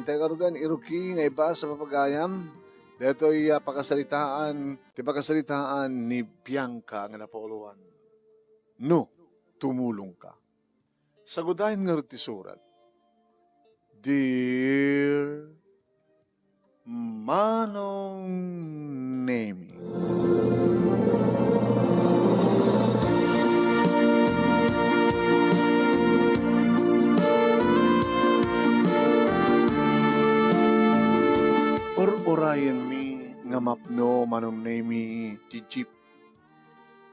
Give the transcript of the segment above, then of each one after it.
intay karugan iruki nga iba sa papagayam. Deto'y pakasalitaan ni Bianca nga napauluan. No, tumulong ka. Sagudahin nga rin surat. Dear Manong Nemi. Orayan mi nga mapno Manong Nemi tijip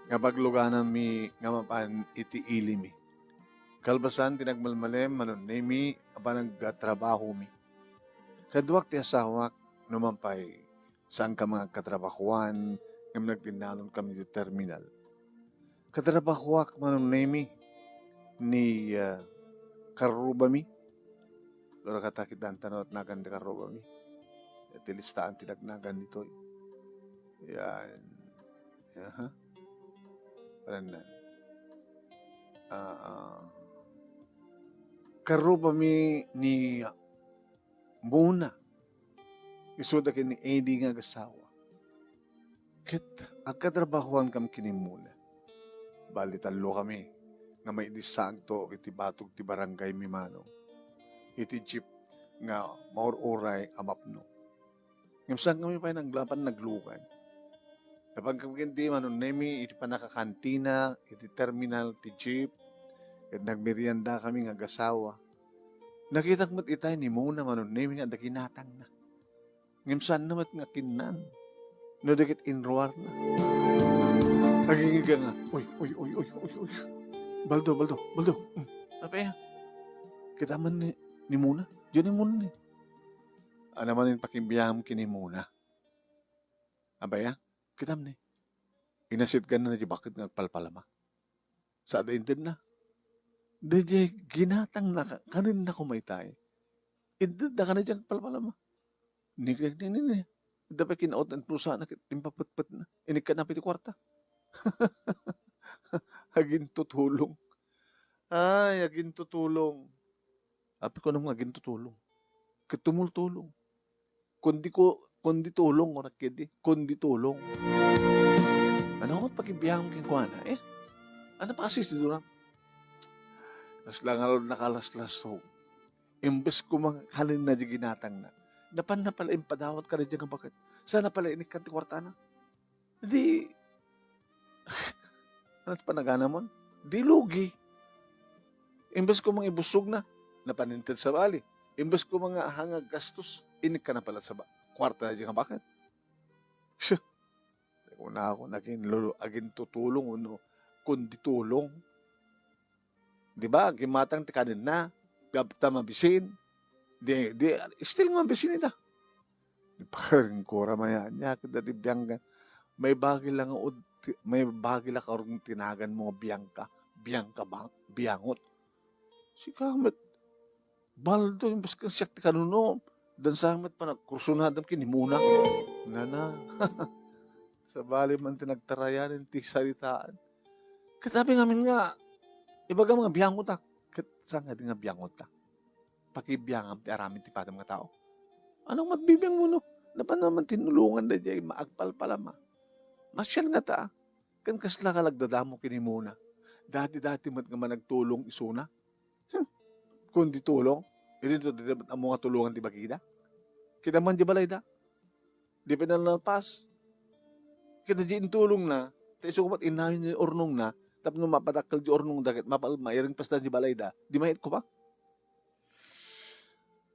nga bagluganan mi nga mapan iti ili mi. Kalbasan tinagmalmalem Manong Nemi aba nagtrabaho mi. Kaduak ti asawak numampay saan ka mga katrabahuan nga nagtinanon kami di terminal. Katrabahuak Manong Nemi ni karuba mi. Lora katakit dan tanot nagan di karuba mi. Iti listaan tinagnagan dito. Yan. Yaha. Parang karuba mi ni Muna. Isuda kini Eddie nga gasawa. Ket agkatrabahuan kam kini Muna. Bali talo kami nga may disang to iti batog ti barangay mi manong. Iti jeep nga maururay amapno. Ngimsan kami pa naglapan naglukan. Kapag kami hindi Manong Nemi iti panakakantina, iti terminal, iti jeep, at nagmerienda kami nga gasawa. Nakita mo't itay ni Muna Manong Nemi nga dakinatang na. Ngimsan namat nga kinan. No dikit inruar na. Nagingiga nga, uy. Baldo. Apa ya? Kita man ni Muna? Diyan ni Muna ni. Ano man yung pakimbiyam kini Muna? Abaya? Kitam ni. Inasit ka na di bakit nagpalpalama? Sa daintin na. Dije, ginatang na kanin na kumaytay. Idad na ka na dyan palpalama. Ni. Dapat kinaot ang prusa na timpapatpat na. Inig ka na piti kwarta. Agin tutulong. Ay, agin tutulong. Api ko nung agin tutulong. Ketumultulong. Kundi tulong o nakidi. Kundi tulong. Ano ako pagibiyang kinkwana eh? Ano pa kasi doon? Las langal nakalaslas so. Imbes ko mga kalin na di ginatang na. Napan na pala impadawat ka rin dyan bakit? Sana pala inikanti kwarta na. Hindi. Ano pa nagana mo? Di lugi. Imbes ko mga ibusog na. Napaninted sa bali. Imbes ko mga hangag gastos. Inik ka na pala sa kwarta na dyan bakit? Una ako naging agin tutulong uno kundi tulong. Di ba? Gimatang ti kanin na. Gabta mabisin. Di, still mabisin ita. Di parang kura maya niya. Kada di Bianca. May bagay lang karong tinagan mo Bianca. Bianca ba? Biangot. Si Kamet. Baldo yung baskan siyak ti kanunom. Dan samet pa nagkursunadam kini Muna. Nana. Sa bali man tinagtarayan ti salitaan. Katabi ngamin nga, ibaga mga biyangot ta. Saan nga di nga biyangot ta? Pakibiyangam ti aramin ti padam nga tao. Anong magbibiyang mo no? Napan naman tinulungan na diya, maagpal pala ma. Masyal nga ta. Kan kasla ka lagdadamo kini Muna. Dati-dati mat nga managtulong isuna. Kundi tulong. Ito dapat ang mga tulungan ti bagida. Kita man di balay da. Di pinalalapas. Kita di tulong na. Tayo sukumat inahin ni ornong na. Tapos nung mapatakal di ornong dakit. Mairing pasta di balay da. Di mahit ko pa.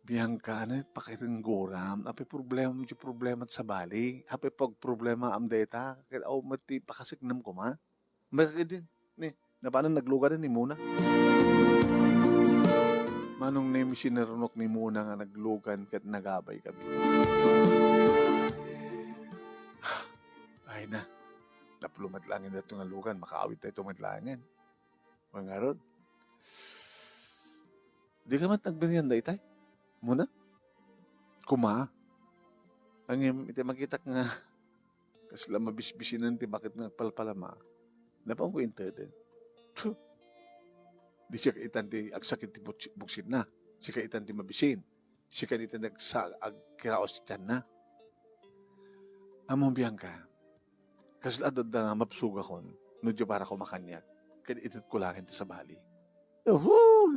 Bianca na pakiring goram. Api problema sa bali. Api pag problema am data. Kaya mati pakasignam ko ma. Bakit din. Na paano naglugar ni Muna? Manong Nemi sinarunok ni Muna nga naglugan kat nagabay kami. Ay na. Napulumadlangin na ito nga lugan. Makaawit tayo tumadlangin. Mga rod. Di ka mat nagbaniyan da itay? Muna? Kuma. Ang iti makitak nga. Kasi lang mabisbisinan ti bakit nagpalpalama. Napang ko intended. Di siya kaitan ti agsakit ti buksit na. Siya kaitan ti mabisin. Si kanita nagsaag kiraos tiyan na. Among biyang ka. Kasladod na nga mapsuga kon. Nudyo para ko makanyag. Kaya itit ko langit sa bali.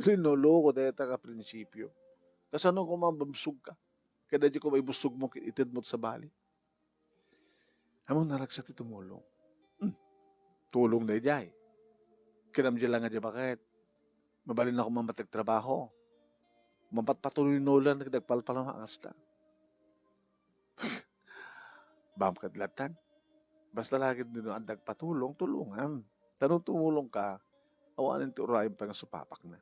Linolo ko dahil ka prinsipyo. Kasano ko mababsug ka? Kaya di ko may busog mo itid mo sa bali. Among naragsa ti tumulong. Tulong na ijay. Kinamdya lang nga di bakit. Mabalin ako mamatag trabaho. Mapatpatuloy nolan nagdagpalpal ang asta. Bam kadlatan. Basta lagi din ang dagpatulong, tulungan. Tanong tumulong ka, awanin ti urayan pa nga supapak na.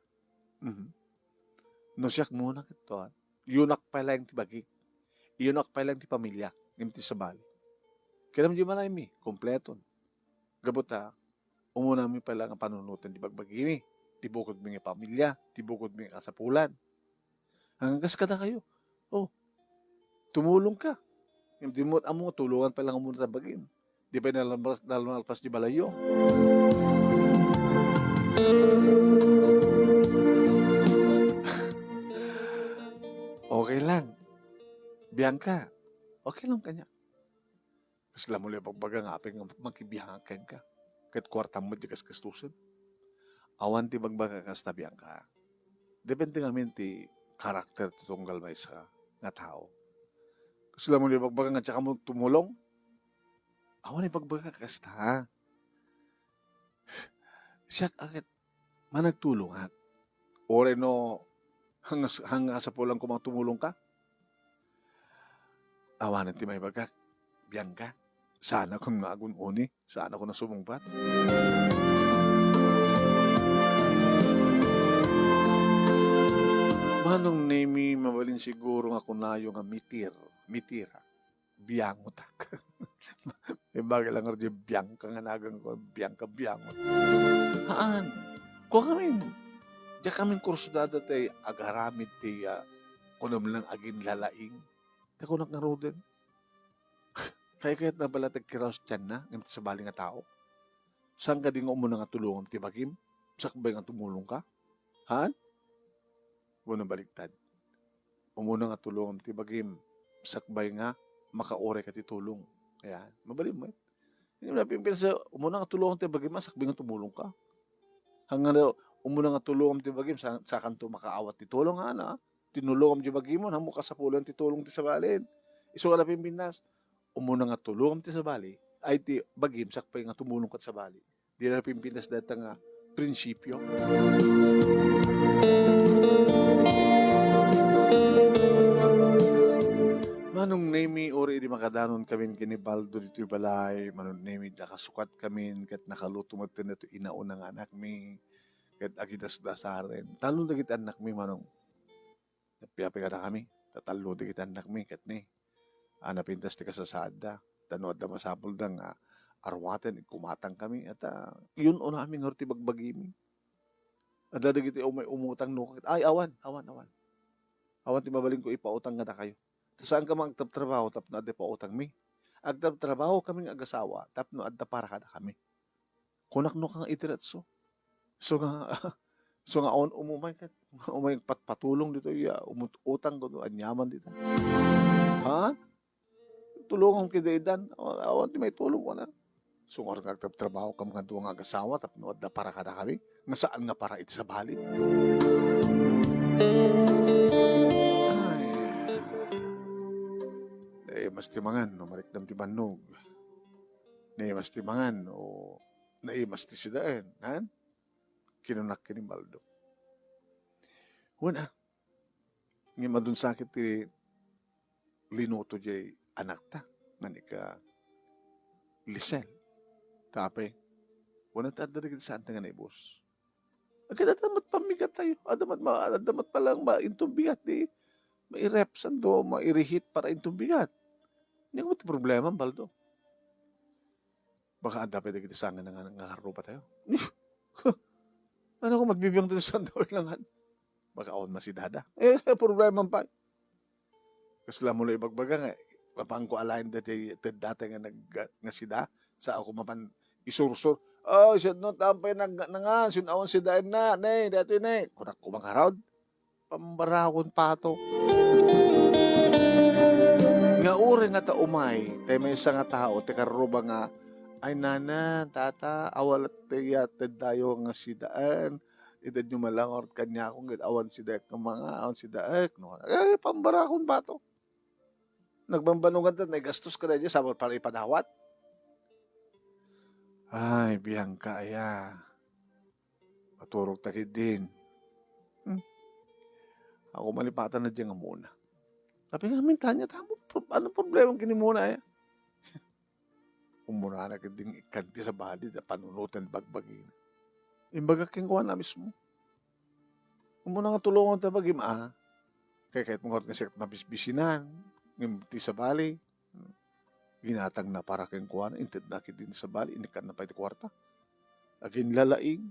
No siyak muna kito. Yunak pa lang ti bagik. Yunak pa lang ti pamilya. Ngim ti sabal. Kaya naman di malay mi, kompleton. Gabuta, umuna mi pala nga panunutan di bagbagi mi. Tibukod mi nga pamilya, tibukod mi nga kasapulan. Hanggang gas ka na kayo. Tumulong ka. Hindi mo amo tulungan pa lang muna tabagin. Di ba nalalpas di balayo? Okay lang. Bianca, okay lang kanya. Kasi lang muli pagbaga nga apeng magkibihangan ka. Kahit kwarta mo di kastusan. Awan ti bagbaga kasta Bianca. Depende nga ti karakter ti tunggal may sa nga tao. Kasi lang muli pagbaga nga tsaka mo tumulong. Awan ni pagbaga kasta. Siya akit managtulungan. Ore no hanga sa pulang kumang tumulong ka. Awan ti may bagak. Bianca. Sana kung naagun-uni. Sana kung nasumungpat. Manong nemi mabalin siguro nga kunayo nga mitira. Biyangotak. May bagay lang nga Bianca nga nagang ko. Bianca. Haan. Kung kami. Diya kaming kursusada tayo agaramid tayo kunam lang agin lalaing. Tayo kunak nga roden. Kaya nabalatag kiraos tiyan na. Ngayon sa bali nga tao. Saan ka din nga umuna nga tulungan ti bagim? Sakbay nga tumulong ka? Haan? Unang baliktad. Umuna nga tulungan ti bagim. Sakbay nga makaore ka ti tulong. Kaya, mabalim mo. Hindi mo napimpil sa umuna nga tulungan ti bagim, sakbay nga tumulong ka. Hanggang na umuna nga tulungan ti bagim, sa kanto makaawat ti tulong nga na. Tinulungan ti bagim mo, hamo ka sa pulan ti tulong ti sabalin. Iso ka napimpinas. Umuna nga tulungan ti sabali, ay ti bagim, sakbay nga tumulong ka sa bali. Di na napimpinas data nga prinsipyo. Manong nemi ori di makadanon kami kinibaldo dito yung balay, manong nemi nakasukat kami, kat nakaluto matin na ito inaunang anak mi, kat agidas-dasaren. Talo na kita anak mi, manong. Napiapi ka na kami, tatalo na kita anak mi, kat ni. Napintas ti kasasada, tanood na masapol da nga, arwaten, kumatang kami, at yun o namin nga ti bagbagi mi. At dadagiti may umutang no, ay awan. Awan ti mabaling ko ipautang nga na kayo. Saan ka magtrabaho tapno adda pa utang mi? Agtrabaho kaming agasawa tapno adda para kada kami. Kunak no kang itiratso. So nga on umumay kat umay patulong dito ya utang do anyaman dito. Ha? Tulungan kidaidan. Awan ti may tulong ko na. So nga nagtrabaho kam nga duwa nga agasawa tapno adda para kada kami. Nga saan nga para iti sa bali? Mas timangan no marikdam ti bannog. Mas timangan o mas ti sidaan, han? Kinunak kini baldo. Wala. Nga madun sakit ti linuto jay anak ta. Nanika Lisel. Tapay. Wala ta adda rin saan ta nga na ibos. Agad adamat pamigat tayo. Adamat palang maintong bigat di. Mairepsan do, mairihit para intong bigat. Hindi ko ito problema, baldo. Baka dapat na kita sanga na nga haro pa tayo. Ano kung magbibiyang doon sa $1 lang? Baka awan masidada. Problema pa. Kasi lang mula ibagbaga nga, mapang ko alain dati nga sida, sa ako mapan isursur. Siya no, tampay na nga, sinawan sidain na, dati na. Kunak ko mga harod, pambarakon pato. nga ta umay, tayo may isa nga tao, te karuba nga, ay nana, tata, awal at yated tayo nga si daan, edad nyo malang or kanya akong awan si Daek ng mga, awan si Daek, no? Eh, pambarakon ba to? Nagbambanungan ta, nagastos ka na dyan, sabot para ipadawat. Ay, biyang kaya. Paturog takid din. Ako malipatan na dyan nga muna. Sabi nga, mintanya, ano problema kini muna eh? Umuna na kading ikanti sa bali na panunutan bagbagin. Imbaga king kuha na mismo. Umuna nga tulungan ta bagim kaya kahit mga nga sikat mabisbisinan, ngimti sa bali, ginatang na para king kuha na, inted na din sa bali, inikan na pa iti kwarta. Agin lalaing,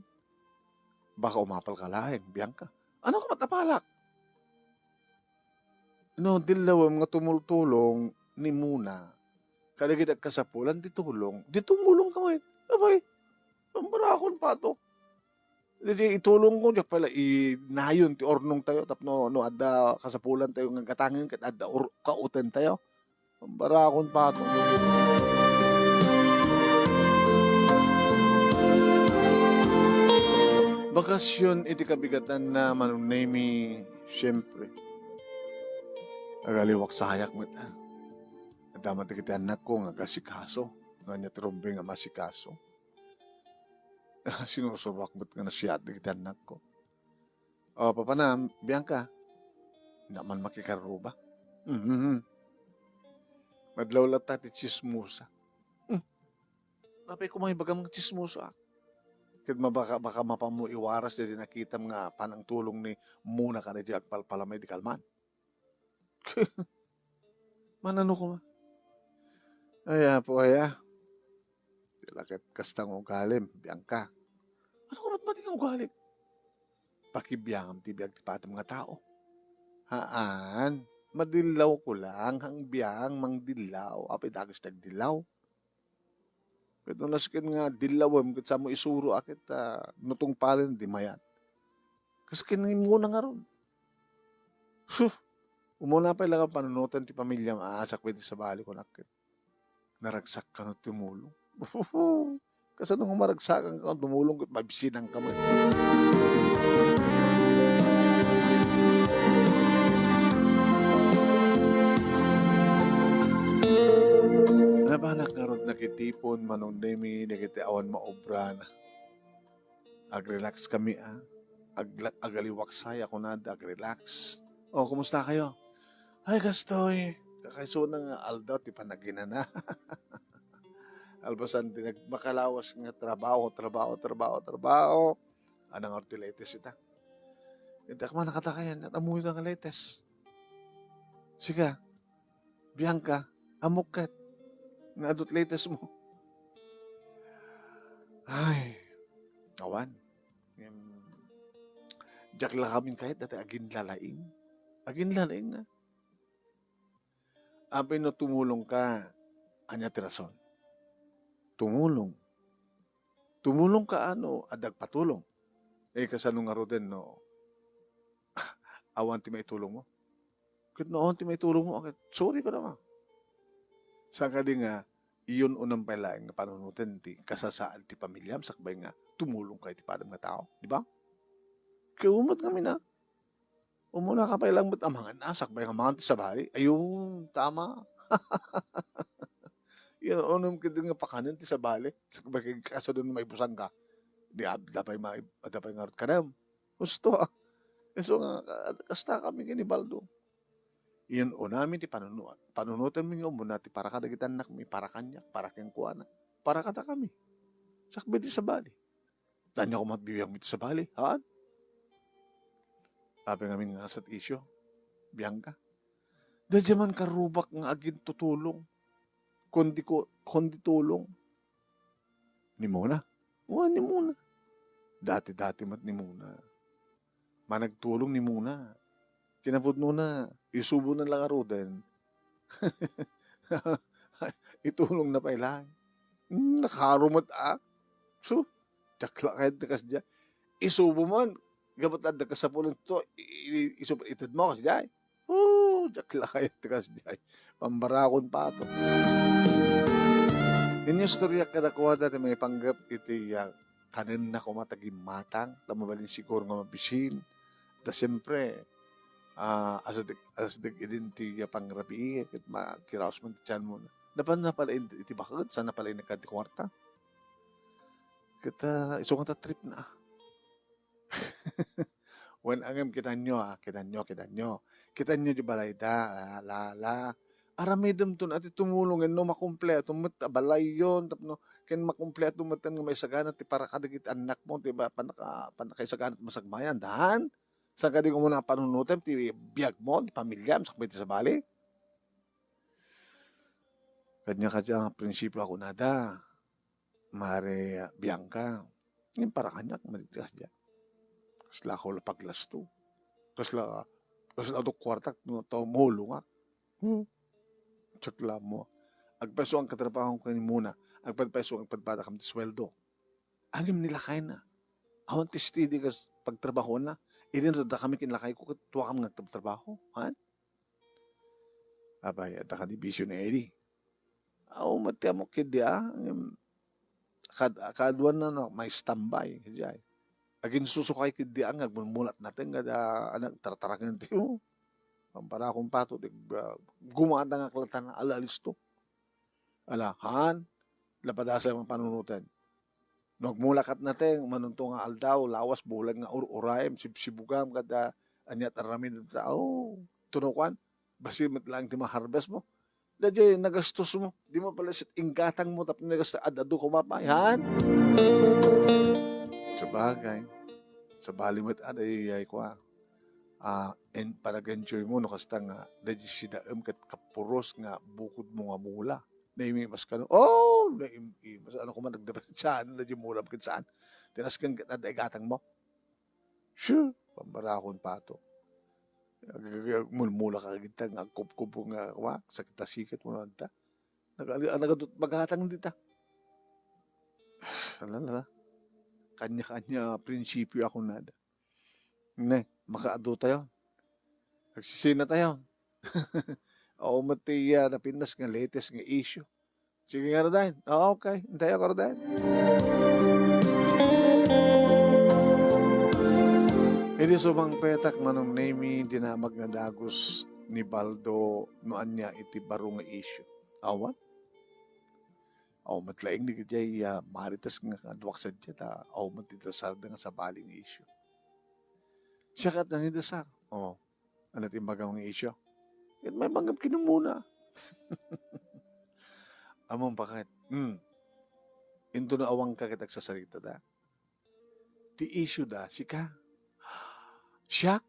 baka umapal ka laing, biyang ka. Ano ka matapalak? No, dilawam nga tumultulong ni Muna. Kalagid at kasapulan, di tumulong ka ngayon. Abay, pambarakon pa to. Di itulong ko, diyak pala, nayon, ti ornong tayo, tapno, no, adda kasapulan tayo, nga katangin, kat adda kauten tayo. Pambarakon pa to. Bakasyon, iti kabigatan na manunemi, siyempre. Agaliwak sayak mo ita. Damat kita anak ko nga kasikaso. Nga niya trombe nga masikaso. Sinusubak mo't nga nasiyat na kita anak ko. O, papana, Bianca. Naman makikaruba. Madlaw lang tati chismusa. Tapay ko may bagang chismusa. Kaya baka mapamu iwaras na nakita nga panang tulong ni Muna ka na di agpalpalamay di kalman. Manano ko ma? Aya po aya. Tilakit kastang ugalim, Bianca. Ano ko matmating ang ugalim? Pakibiyangam tibiyag tipatam mga tao. Haan, madilaw ko lang, hang biyang mang dilaw, apay dagos nagdilaw. Kaya naskin nga dilawam, kaya sa mo isuro akit, nutong palin di mayat. Kasi kinin muna nga ron. Umuna pa ilang ang panunutan ti pamilya maasak pwede sa bali ko nakit. Naragsak ka no tumulong. Kasi nung maragsakan ka tumulong, mabisinang ka mo. Nabanak nga ron nakitipon, manong demi, nakitiawan maobra na. Ag-relax kami agaliwak saya ko na, ag-relax. O, kumusta kayo? Ay, gastoy. Kakaiso ng aldaw, ti panagina na. Albasan, makalawas nga trabaho. Anang ortiletes ita. Ita ka man nakatakayan, at amuyo ng letes. Siga, Bianca, amukat. Nga adot letes mo. Ay, awan. Diyak lang kami kahit dati agin lalaing. Agin lalaing na. Apay no tumulong ka, anya tirason. Tumulong. Tumulong ka adag patulong. Kasanong nga din, no, awan ti may tulong mo. Kit noon ti may tulong mo, sorry ka naman. Saka di nga, iyon unang palaing nga panunutin ti kasasaan ti pamilyam, sakbay nga, tumulong kayo ti padang nga tao. Di ba? Kaya umot kami na. Umuna ka pa ilang ba't amangan sakbay nga mga sa bahay. Ayun, tama. Yan, unang kita nga pakanin ti sa bali. Sakbay ka kaso doon may busang ka. Di dapay nga ka na. Gusto So nga, kasta kami ginibaldo. Yan namin ti panunutan mi nga umuna ti para kadagitan na kami, para kanya, para kang kuwana. Para kata kami. Sakbay ti sa bali. Tanya ko mabibiyang mi ti sa bali. Haan? Sabi nga nga sa isyo, Bianca, dadya man karubak nga agin tutulong, kundi tulong. Ni Muna? Ni Muna. Dati mat ni Muna. Managtulong ni Muna. Kinapod Muna, isubo na lang arudan. Itulong na pailang. Nakarumat So, takla kahit nakas dyan. Isubo man, gabat at ka sa pulong to, itid mo kasi dyan. jakla kayo tikas jay. Pambarakon pa to. Inyo storya kadakuha dati may panggap iti kanin na kumataging matang, tamabalin siguro nga mabisin. Da siyempre, as the identi pangrabi, kat makiraos mo tiyan mo na. Dapan na pala iti bakit, sana pala inakati kwarta. Kita, iso nga trip na. When angam kitanyo, kitanyo. Kitanyo di balay da, la. Aramidem to ati tumulong no makumpleto met balay yon tapno ken makumpleto metan nga may sagana ti para kadagit anak mo ti ba panakay sagana masagmayan dahan sa kadi ko muna panunutem ti biag mo ti pamilya sakbay ti sa bali kanya prinsipyo ako nada mare Bianca ngin para kanyak maligtas diyan kasla ko paglasto kasla do kwartak no to mulunga Tsakla mo. Agpaso ang katrabaho ko ni muna. Agpadpaso ang padpada kam ti sweldo. Agim nila kay na. Awan ti steady kas pagtrabaho na. Idin da kami kinlakay ko tuwa kam nagtrabaho. Han? Abay, at ka-division na edi. Aw, mati mo kidi Kadwan na no, may standby. Kajay. Agin susukay kidi ang agmulmulat natin. Kada anak tartarakin ti mo. Pampara akong pato, gumanda nga kalatan na alalis to. Alahan, lapadasa yung panunutan. Nagmulakat natin, manunto nga aldaw, lawas, bulan nga urayem, sibugam, kada anyat aramin sa, tunukan, basi lang di ma-harvest mo. Dadya, nagastos mo, di mo pala inggatang mo, tapos nagastos, adado kumapay, han? Sa balimot aday, and parag-enjoy mo no kasta nga dadya sidaem kat kapuros nga bukod mo nga mula naimi mas kano mas ano ko man nagdapat saan dadya mula kat saan tinas kang gatang mo sure pambarakon pa to mulmula ka kita nga kup-kup nga sakit sikat mo nanta nagadut bagatang dita alala kanya-kanya prinsipyo ako nada ne makaado tayo. Nagsisina tayo. O matiya na pinas nga latest nga issue. Sige nga rin. Okay. Hintay ako rin. Hindi sumang petak manong name dinamag nga dagos ni Baldo noan niya iti baro nga issue. Awan? Aw matlaing ni kajay maritas nga kadwak sa dyan. Aw matitasar nga sa baling issue. Siya kat nang idasar. Ano timbagang ng isyo? May manggap kinumuna. Among bakit? Into na awang ka kitag sa sarita da. Ti issue da, sika. Siya?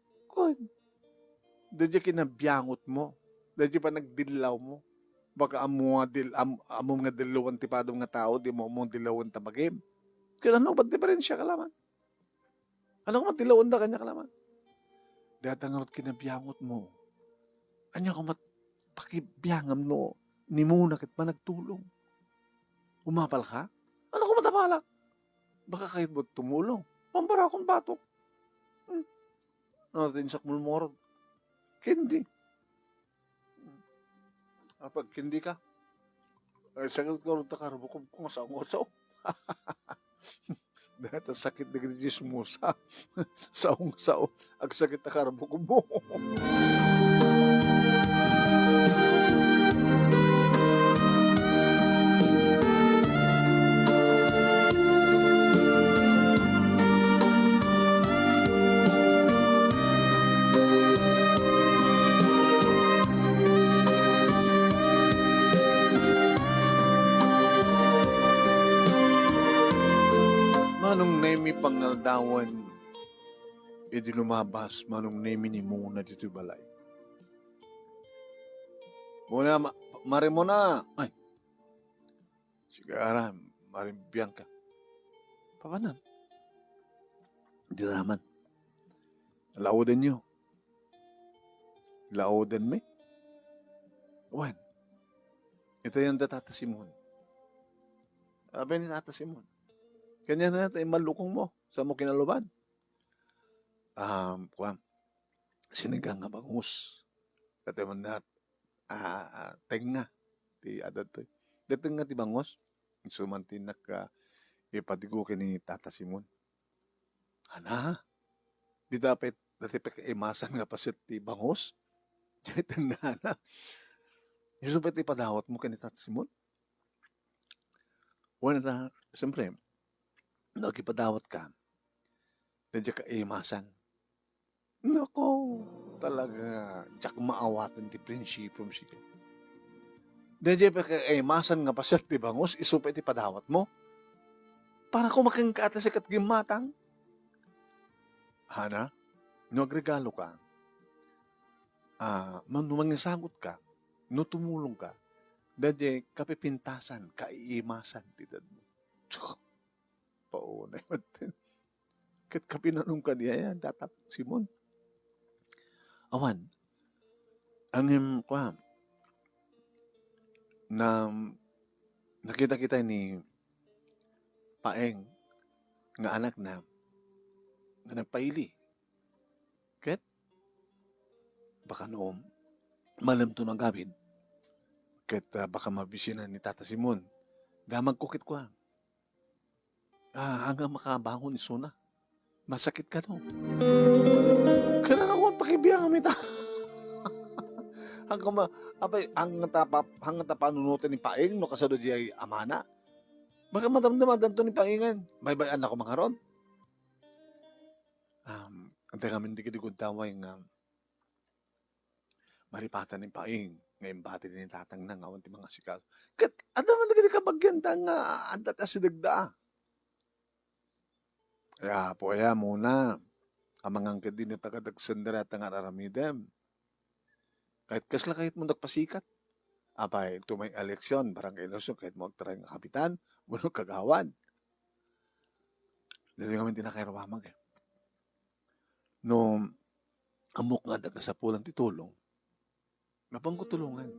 Dadya kinabiyangot mo. Dadya pa nagdilaw mo. Baka among nga dilawan tipadong nga tao, di mo among dilawan tabagim. Kaya ano, ba't di pa rin siya kalaman? Ano kung matilawan da kanya kalaman? Datangarot kinabiyangot mo. Anya ko pakibiyangam no, ni muna kit pa nagtulong. Umapal ka? Ano ko matapalak? Baka kahit mo tumulong. Pampara akong batok. Ano din sa kumulmorod? Kendi. Pag kendi ka, sagot ko rin takarabo kung saong-saong. Dahil sakit na grijis mo sa saong-sao. Ang sakit na karabo ko mo. Manong nemi pangaldawan idi lumabas manong nemi ni muna dito balay. Muna, mari mo na. Ay, sigara, mari Bianca. Papanam. Hindi naman. Laudan nyo. Laudan me. Wan. Ito yung Tata Simon. Sabi ni Tata Simon. Kanya na natin malukong mo. Sa mo kinaluban. Sinigang nga bangus. Dati man na tenga ti adat to. Dati nga ti bangos. Sumantin naka ipatigo kini Tata Simon. Ana, di dapat dati pa imasan nga pasit ti bangos. Dati na. Yung ti padawat mo kini Tata Simon. Wala na, siyempre, nagipadawat ka. Nandiyan ka imasan. Nako, talaga, diyak maawatan ti prinsipyo siya. Nandiyan pa ka imasan nga pasit ti bangos, isupay ti padawat mo. Para kumaking ka at sikat gimatang. Hana, no agregalo ka, mangisagot ka, no tumulong ka, dadya kapipintasan, kaiimasan, tidad mo. Paunay matin. Kat kapinanong ka niya yan, Tatap Simon. Awan, ang kwa, na nakita kita ni Paeng, nga anak na nagpaili. Ket, baka noong malam to ng gabid, ket baka mabisinan ni Tata Simon, damag kukit ko hanggang makabangon ni Suna. Masakit ka no. Kailan ako pakibiyang kami ta. hanggang panunutin ni Paeng no kasado di ay amana. Baka madamdamadan to ni Paengan. May anak ko mga ron. Ante kami hindi kidigod taway nga maripatan ni Paeng. Ngayon bati din ni Tatang nang awan ti mga sikal. Kat, adaman na kabagyan ta nga adat asidagda. Kaya po muna, amangang ka din ita kadagsandara at nga aramidem. Kahit kasla kahit mo nagpasikat. Apay, tumay eleksyon, barangay eleksyon, kahit mo agtaray nga kapitan, bunong kagawan. Dito kami tinakairawamag No, amok nga daga sa pulang titulong, napang ko tulungan.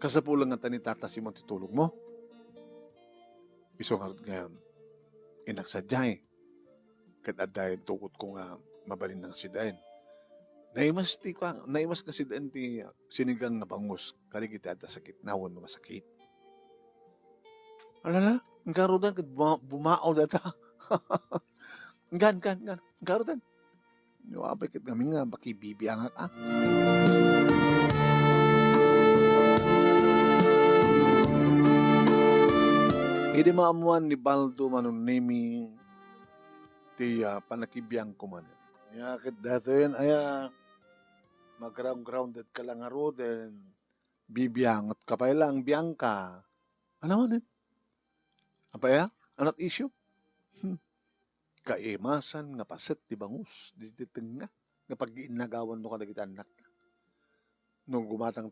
Kasapulang nga tani Tata Simon titulong mo. Isong harot nga inaksadyay. Kat aday tukot ko nga mabalin ng sidain. Naimas ka sidain ti sinigang na bangus. Kaligiti at sakit. Nawan mga sakit. Alala, ang karudan, bumao data. Gan. Karudan. Yung apay kat kami nga, baki bibiyang ka. Hindi maamuan ni Baldo manunimi ti panakibiyang ko man. Yakit dato yun, mag-grounded ka lang aro, then bibiyangot ka pa lang, biyang ka. Ano man Apaya? Anot issue? Kaimasan nga paset ti bangus, di nga. Nga pag-iinagawan no kadagita anak. Nung gumatang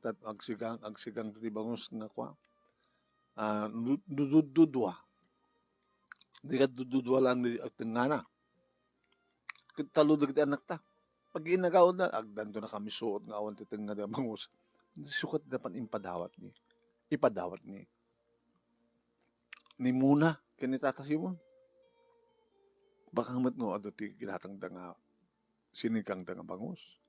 agsigang ti bangus nga kwa. Dududwa. Di ka dududwa lang at nga na. Talo dagiti anak ta. Pag inagawan na, agdando na kami suot nga awan titeng nga di bangus. Sukat dapat ipadawat ni. Ni muna, kini Tata Simon. Baka mat no, ado ti ginatang da nga sinikang da nga bangus.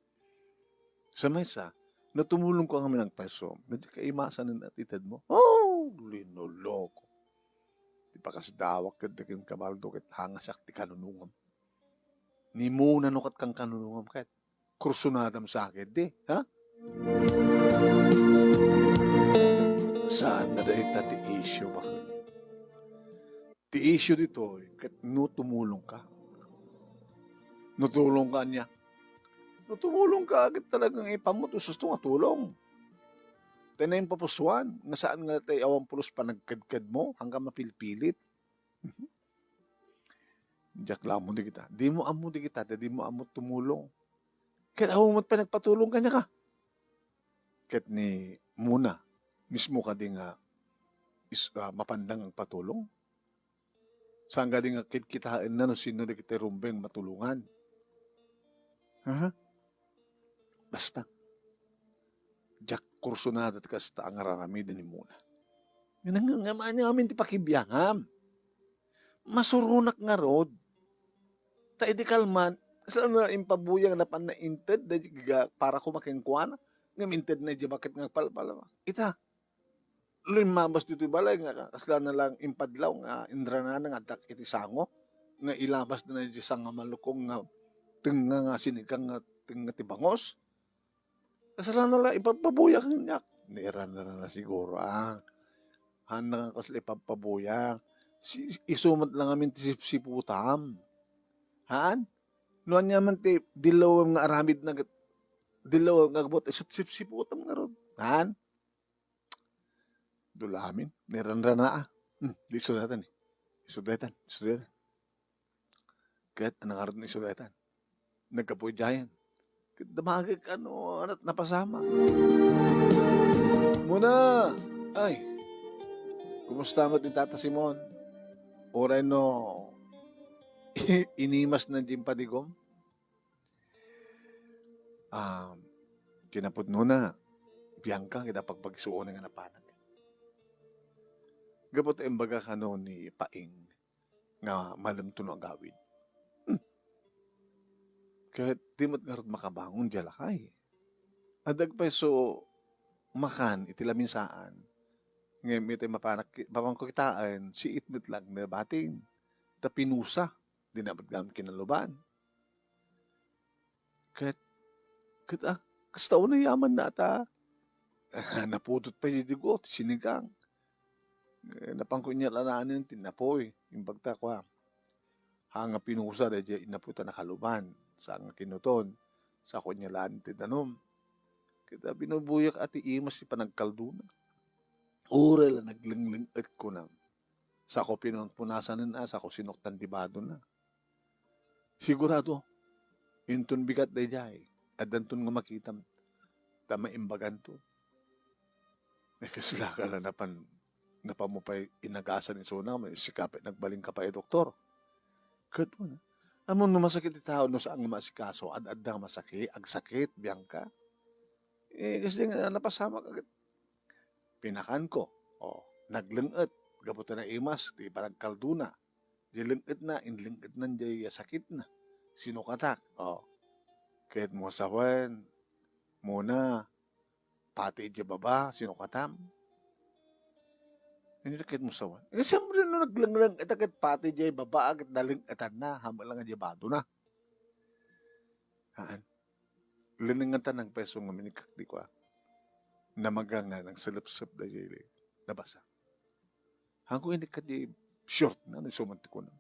Sa mesa, natumulong ko kami ng peso. Nadya kaimasan na itad mo. Oh, linoloko. Di pa kasi dawak ka dakin kabaldo kat hangasak ti kanunungam. Ni muna nukat kang kanunungam kat. Kursunadam sa akin, di, ha? Saan na dahil ti issue ba? Ti issue dito, kat tumulong ka. Nutulong ka niya. Tumulong ka agad talagang ipamuto sa nga tulong. Tayo yung papusuan, nga saan nga tayo awang pulos pa nagkadkad mo hanggang mapilpilit. Diyak lang mo di kita. Di mo amo di kita, di mo amo tumulong. Kahit awang pa nagpatulong ka niya ka. Kahit ni muna, mismo ka di nga mapandang ang patulong. Saan ka di nga kitkitaan na no sino di kita rumbeng matulungan. Basta. Diyak kursunada at kasta ang araramid ni muna. Yan ang nga niya amin ti pakibiyangam. Masurunak nga rod. Ta idi kalman, Saan na impabuyang na panainted para kumaking kuana. Nga minted na di bakit nga palpala. Ita, limabas dito balay nga kasla na lang impadlaw nga indrana nga dak iti sango nga ilabas na di sang nga malukong nga tinga nga sinigang nga tinga ti bangos. Kasla na lang ipapabuya kanyak. Niran na siguro hana nga kasla ipapabuya. Isumat lang amin ti sipsiputam. Haan? Noan niya man ti dilaw nga aramid na dilaw nga gbot isut sipsiputam nga ron. Haan? Dulamin. Niran na di sudatan eh. Sudatan. Kahit anong aron ni sudatan. Nagkapujayan. Kahit damagig anat napasama. Muna, ay, kumusta mo din Tata Simon? Oray no, inimas na din padigom? Kinapod no na, Bianca, kita pagpagsuon nga napanag. Gapot imbaga kano ni Paing nga malam to no agawid. Kahit di mo't nga rin makabangon dyan lakay. Adag pa so makan iti laminsaan. Ngayon iti mapangkukitaan si itmit lang na bating. Ta pinusa. Di na ba't gamit kinaluban. Kahit kastaon na yaman na ata. Naputot pa yung digot, sinigang. Napangkunyalaan yung tinapoy. Yung bagtakwa. Hanga pinusa da dyan inaputa na kaluban. Sa nga kinuton. Sa kunyalaan tinanom. Kita binubuyak ati imas si panagkalduna. Oral na naglinglingat ko na. Sa ko pinunpunasan na, sa ko sinoktan tibado na. Sigurado, intun bigat day jay. At dantun nga makita, tamaimbagan to. Kasla ka lang napamupay inagasan ni Sona, may sikapit nagbaling ka pa doktor. Kahit mo na. Amon no masakit itaw no sa ang masikaso, ad-adang masakit, agsakit, Bianca. Kasi nga napasama ka. Pinakan ko. Naglengit. Gabutan na imas. Di panagkalduna. Di lengit na. Inlengit na di sakit na. Sinukatak. Kahit mo sawan. Muna. Pati di baba. Sinukatam. Hindi kahit mo sawan. Siyempre no naglengit. Kahit pati di baba. Kahit nalengitan na. Hama lang di bado na. Haan. Liningatan ng peso nga minikak di ko namaganga ng salap-sap da jayli nabasa. Hangko hindi ka di short na nasumanti ko na.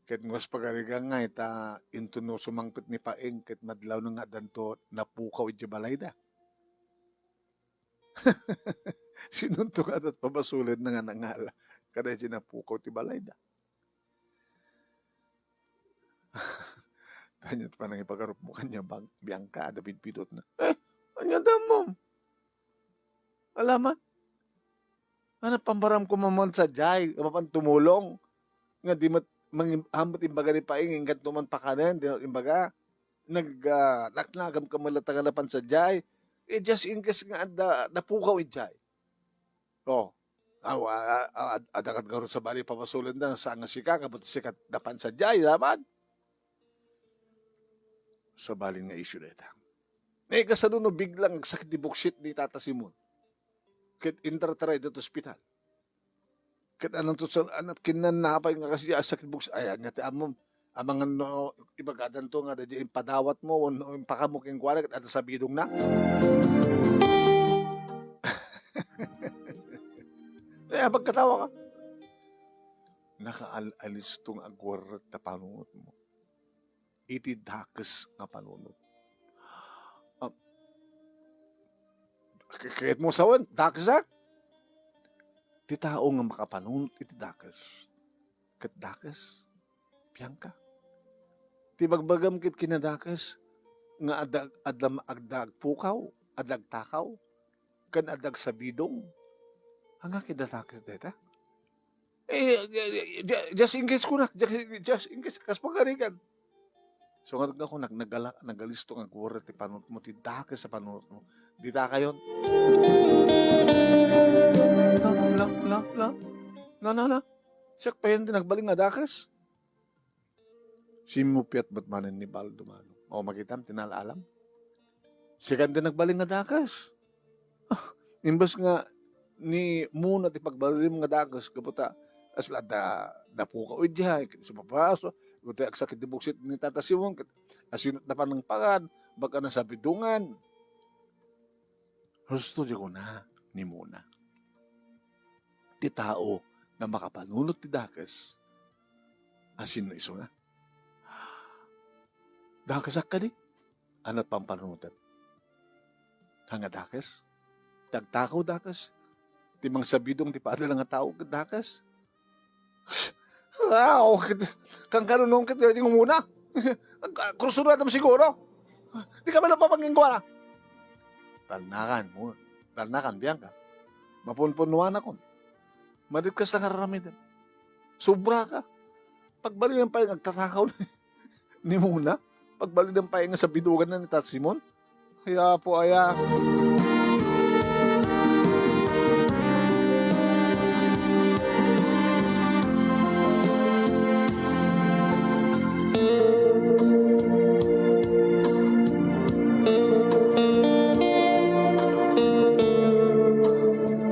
Kahit ngas pagariga nga ita into no sumangpit ni Paeng kahit madlaw na nga danto napukaw iti balay da. Sinuntok at pabasulid na nga nangala kada iti napukaw ti balay da. Kanya pa nang ipagarup mo kanya Bianca, David Pidot na. Anya mo? Alaman? Ano pambaram ko mamon sa jay, mapan tumulong. Nga di hambat imbaga ni Paing, ingat naman pa kanan, di imbaga, nagnagam ka malatagalapan sa jay, just in case nga napukaw jay. Adakat nga rin sa bali papasulan na sa nga sika, kapag sikat dapan sa jay, laman. Sa balin nga issue na ita. Kasano no biglang sakit di buksit ni Tata Simon. Kit intra-try dito hospital. Kit anong tutsan, anat kinan napay nga kasi sakit buksit. Ayan nga ti amom. Amang no, ibagadan to nga dadya impadawat mo, no, impakamuking kwa at sa bidong na. Kaya pagkatawa ka. Nakaalis tong agwarat na panungot mo. Iti dakes nga panunod. Kahit mo sawan, dakes ti tao nga makapanunod iti dakes. Kat dakes, Bianca. Ti bagbagam kit kinadakes, nga agdag pukaw, adag takaw, kan adag sabidong, hanga kinadakes deta. Just in case ko na, just in case, kas pagkarigan. So nga ako nagalisto nga gura ti panunot mo, ti dakes sa panunot mo. Di ta kayon. Na. Siyak pa yun din nagbaling nga dakes. Simupiat batmanan ni Baldo mano. O magitam, tinalalam. Sikan din nagbaling nga dakas. Imbas nga ni muna ti pagbalim nga dakas kaputa asla da puka udya sa papaso buti aksakit di buksit ni Tata Simon asinot na pa ng pagad baka na sa bidungan husto di ko na ni muna ti tao na makapanunot ti dakas asin na iso na dakasak ka di anat pampanunutan hanga dakas tagtakaw dakas timang sabidong ti padala nga tao dakas. Wow, kang kanunong kita yung muna. Kursuno natin siguro. Di ka ba napapangin ko na? Talnakan mo. Talnakan, Bianca. Mapunpunuan ako. Madit ka sa karamidan. Sobra ka. Pagbalik ng payang nagtatakaw ni Muna. Pagbalik ng payang sa bidugan na ni Tat Simon. Kaya po, aya.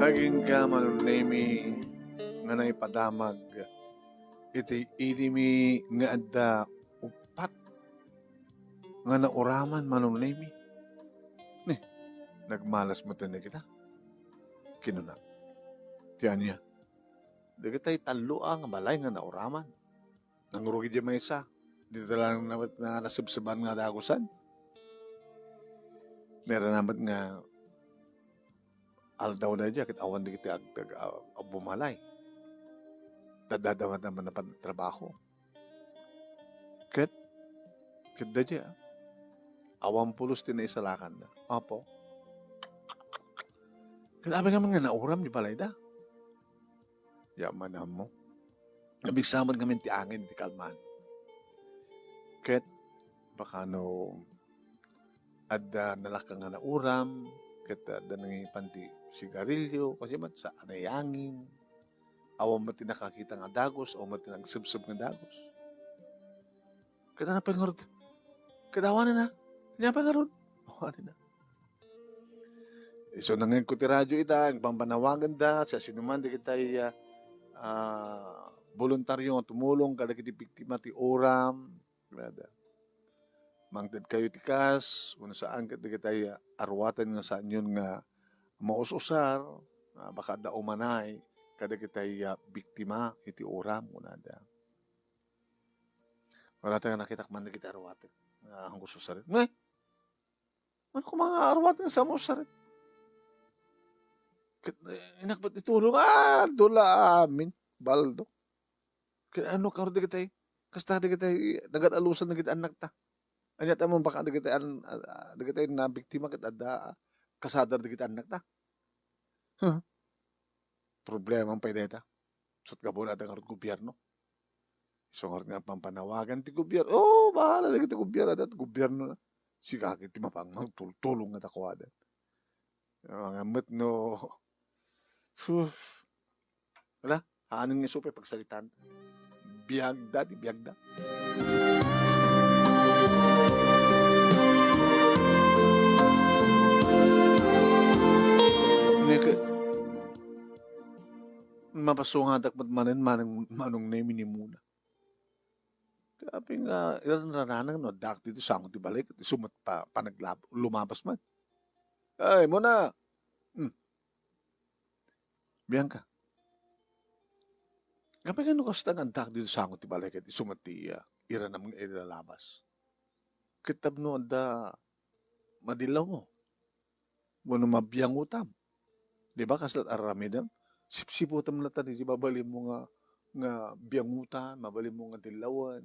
Naging ka manunemi nga naipadamag iti idimi nga adda upat nga nauraman manunemi. Ni, nagmalas mo na kita. Kinuna. Tiyan niya. Di kita'y talo ang balay nga nauraman. Nangurugi di may isa. Dito lang naman na nasibsiban nga dagusan. Meron naman nga aldaw na dyan, awan di kita bumalay. Dadadaman naman na trabaho. Ket da dyan, awan pulos din na isalakan na. Apo. Kaya nga nauram di balay da. Yaman na mo. Nabigsaman kami ti angin, ti kalman. Ket, baka no, adda nalakang nga nauram, ket adda nangipan ti sigarilyo, kasi mat sa anayangin, awan mati nakakita nga dagos, awan mati nagsubsub nga dagos. Kada na pangarod, kada awanin na, niya pangarod, awanin na. So nangin ko ti radyo ita, ang pampanawagan da, sa sinuman di kita'y voluntaryo nga tumulong, kada kiti biktima ti oram, kada. Mangtad kayo ti kas, kung saan kita'y arwatan nga saan yun nga maususar, baka da umanay, kada kita'y biktima iti oram, kunada. Wala tayo nakitakman na kita arwatan, hanggang susarit. Ngay, ano kung mga arwatan sa musarit? Inakbat itulong, dula amin, Baldo. Kaya ano ka rin kita'y, kasta di kita'y, nagadalusan na kita anak ta. Anyat among baka di kita'y na biktima kita, kasadar di kita anak ta. Problema ang paydeta. Sot ka po natin karot gobyerno. Isong nga pampanawagan ti gobyerno. Bahala na kita gobyerno. At gobyerno na. Sigakit ti mapang tulong nga takwadan. Mga mat no. Wala. Haanin nga supay pagsalitan. Biyagda. Di biyagda. Mapasungadak manong name ni Muna. Tapi nga, ilan rananang no, dak dito sangot di balik, sumat pa lumabas man. Ay, Muna! Bianca. Kapag ano kasta ng dak dito sangot di balik, sumat di ira namang ilalabas. Kitab no, da madilaw mo. Muna mabiyang utam. Di ba kaslat aramidam? Sipsiputam na tani, di ba bali mo nga biyangutan, mabali mo nga dilawan,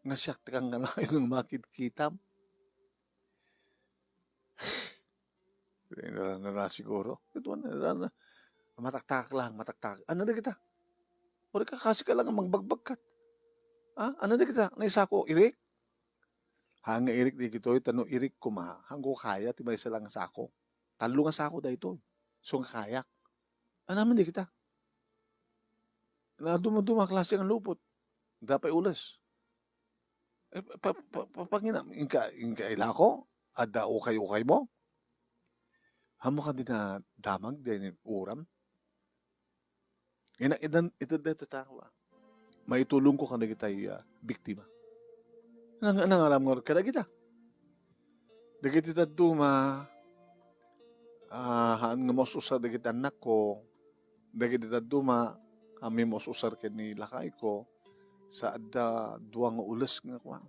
nga siyak kang nga lang yung makit-kitam. Nara siguro. Ito na, mataktak lang, mataktak. Ano na kita? Uri ka kasi ka lang ang magbagbagkat. Ano na kita? Naisa ko, irik? Hanga irik di kito, tanong irik ko hanggo kaya, tibay sa lang sako. Talo nga sako da ito. So nga kayak. Naman di kita. Na dumaduma klase ng lupot. Dapay ulas. Pangina, inka ilako, ada ukay-ukay mo, hamo ka din na damag din uram. Ito dito tawa. Maitulong ko ka na kita'y biktima. Nangalam nga kada kita. Dagiti kita duma, haan nga mo susar dagiti anak ko, dagiti kita duma, kami mo susar ni lakay ko, sa adda duwang ulas nga kwa.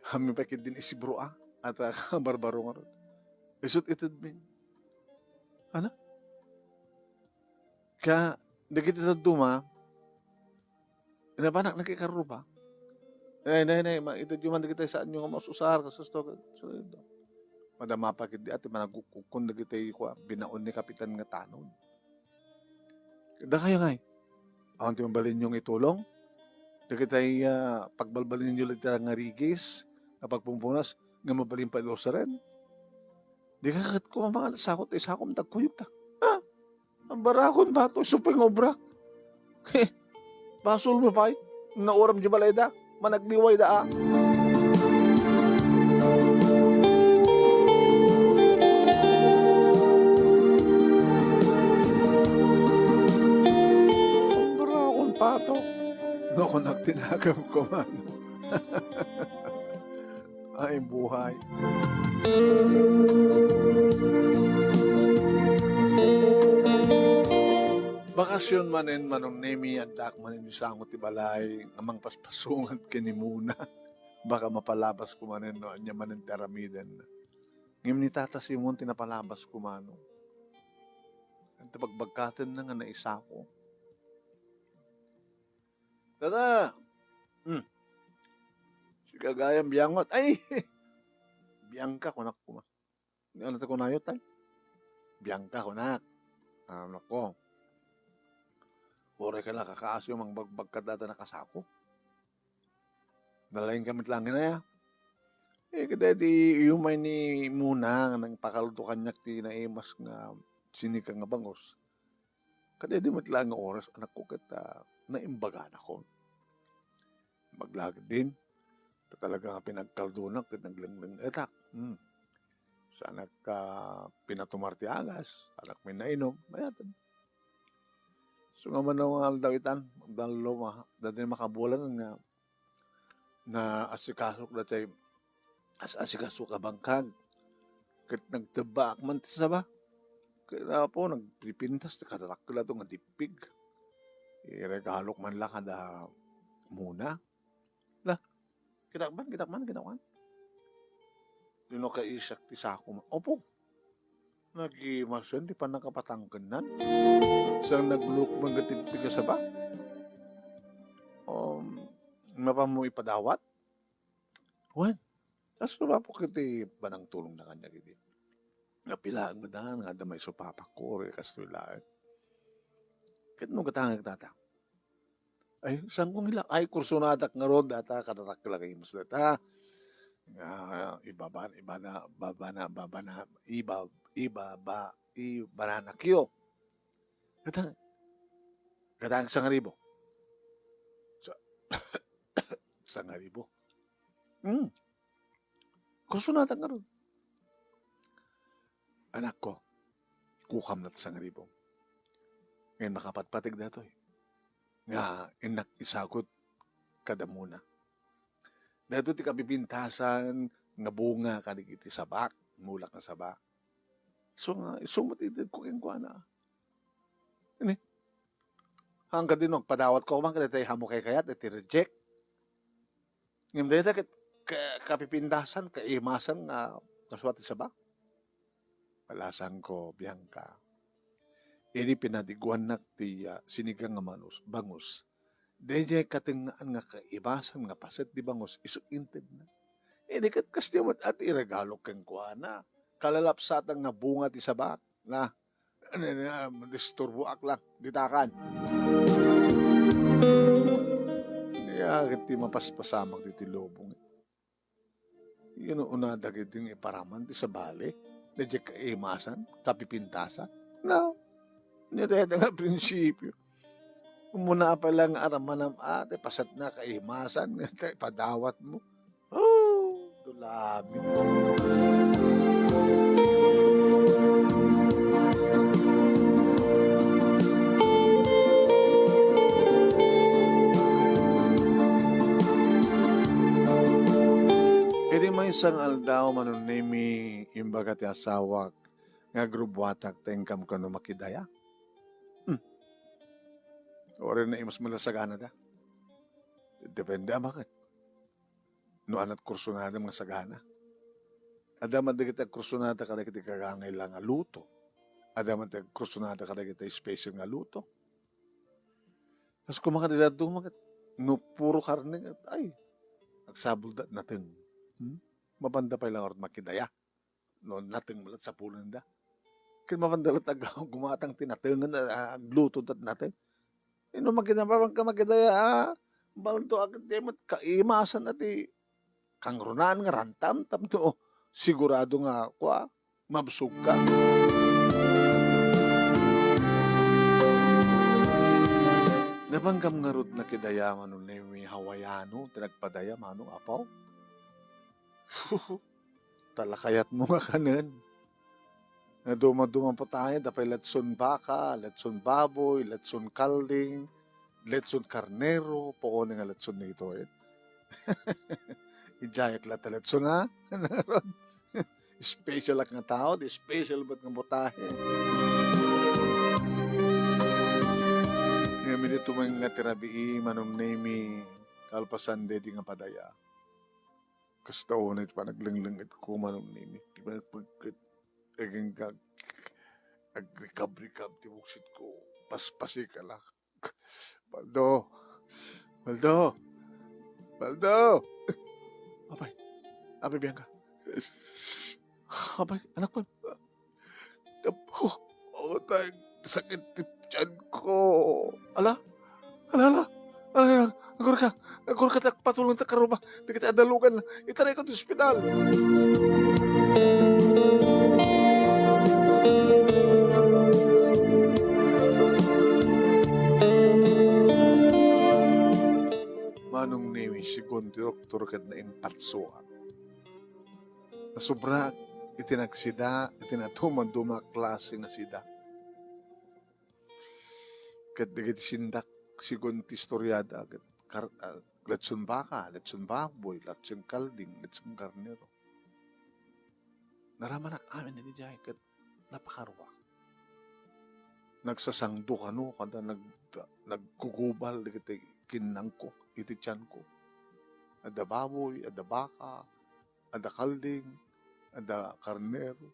Kami pa din isibro at barbaro nga ron. Isot itid min. Ano? Kaya, dagiti kita duma, inabanak nakikaro ba? Ito yung man kita saan yung masusar, kasusto. So, madama pa kiti ati managukukun na kita binaon ni kapitan nga tanon. Da kayo ngay. Ang timabalin yung itulong. Da kita pagbalbalin nyo lang nga rigis, kapag pumpunas, nga mabalin pa ilo sa rin. Di ka kat ko mga sakot, sakot, tagkuyog ta. Ha? Ang barakon ba ito? Supay ng obrak. Basol mo pa nauram di balay da. Managliway da Ang barakon pa ito. Naku, nagtinagam ko man. Ay, buhay. Bakasyon manin manong nemi andak manin di sangot ti balay amang paspasungan kini muna. Baka mapalabas ko manin no anya manin teramiden. Ngim ni Tata Simon tinapalabas ko mano. Ang pagbagkatan na nga naisa ko. Tata! Si kagayang biyangot. Ay! Biyangka kunak ko ma. Ano ta ko na yun tay? Biyangka kunak. Ano ko? Ore ka lang kakaasyo mang bagbagkadata na kasako. Dalayin kamit lang na ya. Kada di umay ni muna nang pakalutukan niya ti naimas nga sinika nga bangos. Kada di matlang nga oras anak ko kita naimbagan ako. Maglagad din. Talaga nga pinagkaldunak kat naglanglang etak. Sa anak pinatumarti agas, anak may nainom, mayatan. So nga man ang aldawitan, magdalo dati makabulan nga na asikasok dati asikasok ka bangkag. Kat nagtabak man sa ba? Kaya po nagpipintas na katatakla ito nga dipig. Iregalok man lang kada muna. Lah, kitakman. Dino ka isak ti sako. Opo. Nag-imasan, di pa nakapatangkanan. Saan naglulok magatigpig sa ba? Mapa mo ipadawat? Wan. Tapos na po kiti banang tulong na kanya gidi. Napilaan mo daan, nga damay supapak ko, or kastulaan. Kaya nung katangag tata. Ay, saan kong ilang? Ay, kursunadak nga rod, data, katatak lang kayo mas data. Ibanana kyo. Katang sangaribo. Sangaribo. Kursunatan nga ron. Anak ko, kukam na sangaribo. Ngayon makapatpatig na ito eh. Nga, inak isagot kada muna. Dito ti kapipintasan nga bunga kaligiti sabak, mulak na sabak. So nga, sumatitid ko keng kwa na. Ini. Hanggang din padawat ko man kada tayo hamo kay kayat, iti reject. Ngayon dito kapipintasan, kaimasan nga kaswati sabak. Palasan ko, Bianca. Ini pinadiguan na ti sinigang nga bangus. Dede katingaan nga kaibasan nga paset di bangos isuintid na. Di kat kasyamat at iregalo keng kuana. Kalalapsatan nga bunga ti sabat na disturbo aklang ditakan. Kaya kiti mapaspasamak ti lobong. Yun unadagit din iparaman ti sabali. Dede kaimasan, kapipintasan. No. Nireta nga prinsipyo. Muna pa lang araman ng ate, pasat na kaimasan, padawat mo. Oh, dulami. Edi may isang aldaw manunimi imbaga ti asawak nga grubwatak tengkam kano makidaya. Ore na imas malasagana da. Depende bakit. No anat kursunada mga sagana. Adaman da kita kursunada kada kita kagangay lang nga luto. Adaman da kursunada kada kita special nga luto. Tapos kumakadila dumagat. No puro karne. Ay, nagsabol da natin. Mabanda pa lang orot makidaya. No natin malat sa punan da. Kaya mabandalat gumatang tinatingan na luto dat natin. Ino maginabawang ka magidaya baldo agad demat kaimasan ati kangrunan nga rantam tam to sigurado nga kwa mabsug ka. Nabanggam nga rod na kidaya mano ni Hawaiano tinagpadaya mano apaw. Talakayat mo nga kanan. Na dumadumang pa tayo, dapay latson baka, latson baboy, latson kalding, latson karnero, poon nga latson na ito eh. Ijayak lata latson ha? Special ak nga tao, di special ba't nga butahe. Nga minito man nga tirabii, manong name kalpasan de di nga padaya. Kastaon ito pa naglanglang at kumanong name. Di ba aging agrikab-rikab tibuksit ko. Paspasi ka lang. Baldo! Baldo! Baldo! Abay, Bianca. Abay, anak ko. Oh, tayo, sakit tiyan ko. Ala? Agor ka, patulong ta karuba. Di kita adalugan. Itaray ko sa ospital. Manong nimi sigon doktor kad na impatsuan. Nasubra itinagsida, itinatuman-duma klase nga sida. Kad digit sindak sigon ti istoryada latson baka, latson baboy, latson kalding, latson karnero. Naraman na amin ni Jai kad napakarwa. Nagsasangdo kano kada nagkugubal digit kinang ko, iti tiyan ko. Ada baboy, ada baka, ada kalding, ada karnero.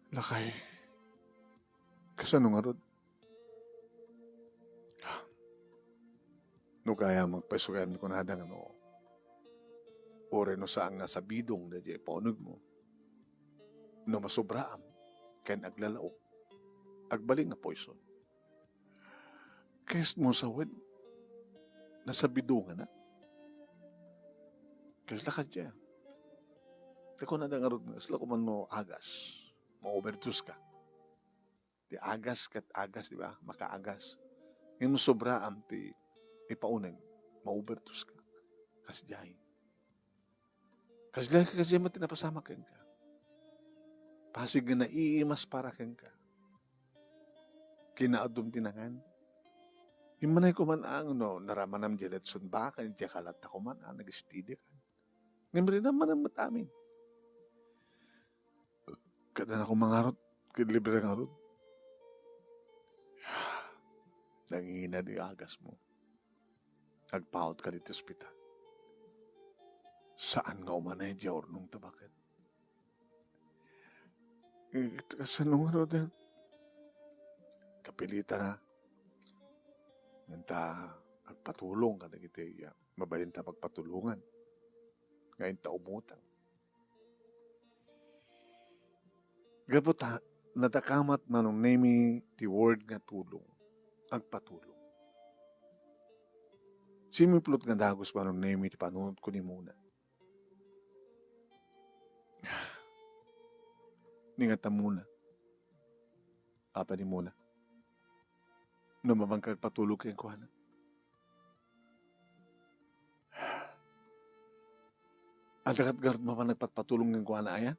Lakay, kasano nga rod? No kaya magpasukan ko na hadang ano, ore no saan nga sa bidong na di paunog mo, no masubraam, kain aglalaok, agbaling na poison. Kaya mo sa wed, nasa bidungan na. Kaya lakad siya. Tako na nga rod, sila ko man mo agas, ma-overdose ka. Di agas kat agas, di ba? Makaagas. Yung sobraam, ti ipaunag, ma-overdose ka. Kasdiyahin. Kasdiyahin mo tinapasama ka. Pasig na iimas para ka. Kinaadum tinangan. Yung manay ko man ang naramanam jeletson baka, yung jakalat ako man ang nag-steady ka. Ngayon rin naman ang matamin. Kada na akong mangarot, libre ng harot. Nangingina di agas mo. Nagpaot ka dito ospital. Saan nga umanay di or nung tabakat? Kasi nung harot yan. Kapilita nga. Nanta agpatulong ka na kita mabalinta pagpatulungan. Ngayon ta umutang. Gabot natakamat manong name ti word nga tulong. Agpatulong. Simiplot nga dagos manong name ti panunod ko ni muna. Ningata muna. Apa ni muna. Namamangkag patulog kayong kuhanan. At dagat mo pa nagpatpatulong ng kuhanan ayan.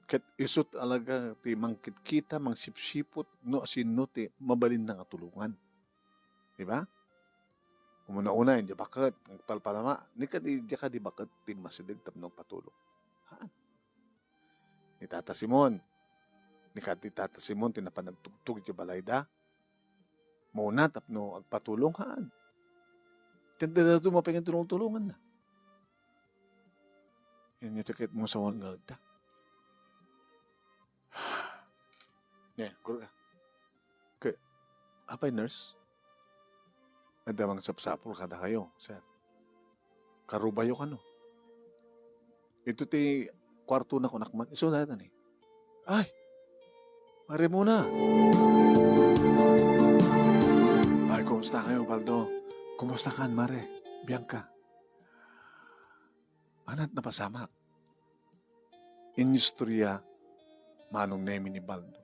Ket isut alaga ti mangkit kita, mangsipsipot, no sino ti mabalin na katulungan. Diba? Umuna-una, hindi bakit, ang palpalama, di ka di bakit, ti masidig tapno patulong. Haan? Ni Tata Simon, ni Tata Simon, tinapanagtugtog iti balayda, muna tapno agpatulong, haan? Tanda na ito mapingin tulungan na. Yan yung tikit mo sa mga ngalagda. Yeah, kuro ka. Okay. Apay nurse? Nadamang sapsapol kada kayo, sir. Karubayo ka no. Ito ti kwarto na kunakman. Iso na ni. Ay! Mare muna. Ay, kumusta kayo, Baldo? Kumusta kan, Mare? Bianca? Anat na pasamak. Inyustorya, manong nemi ni Baldo.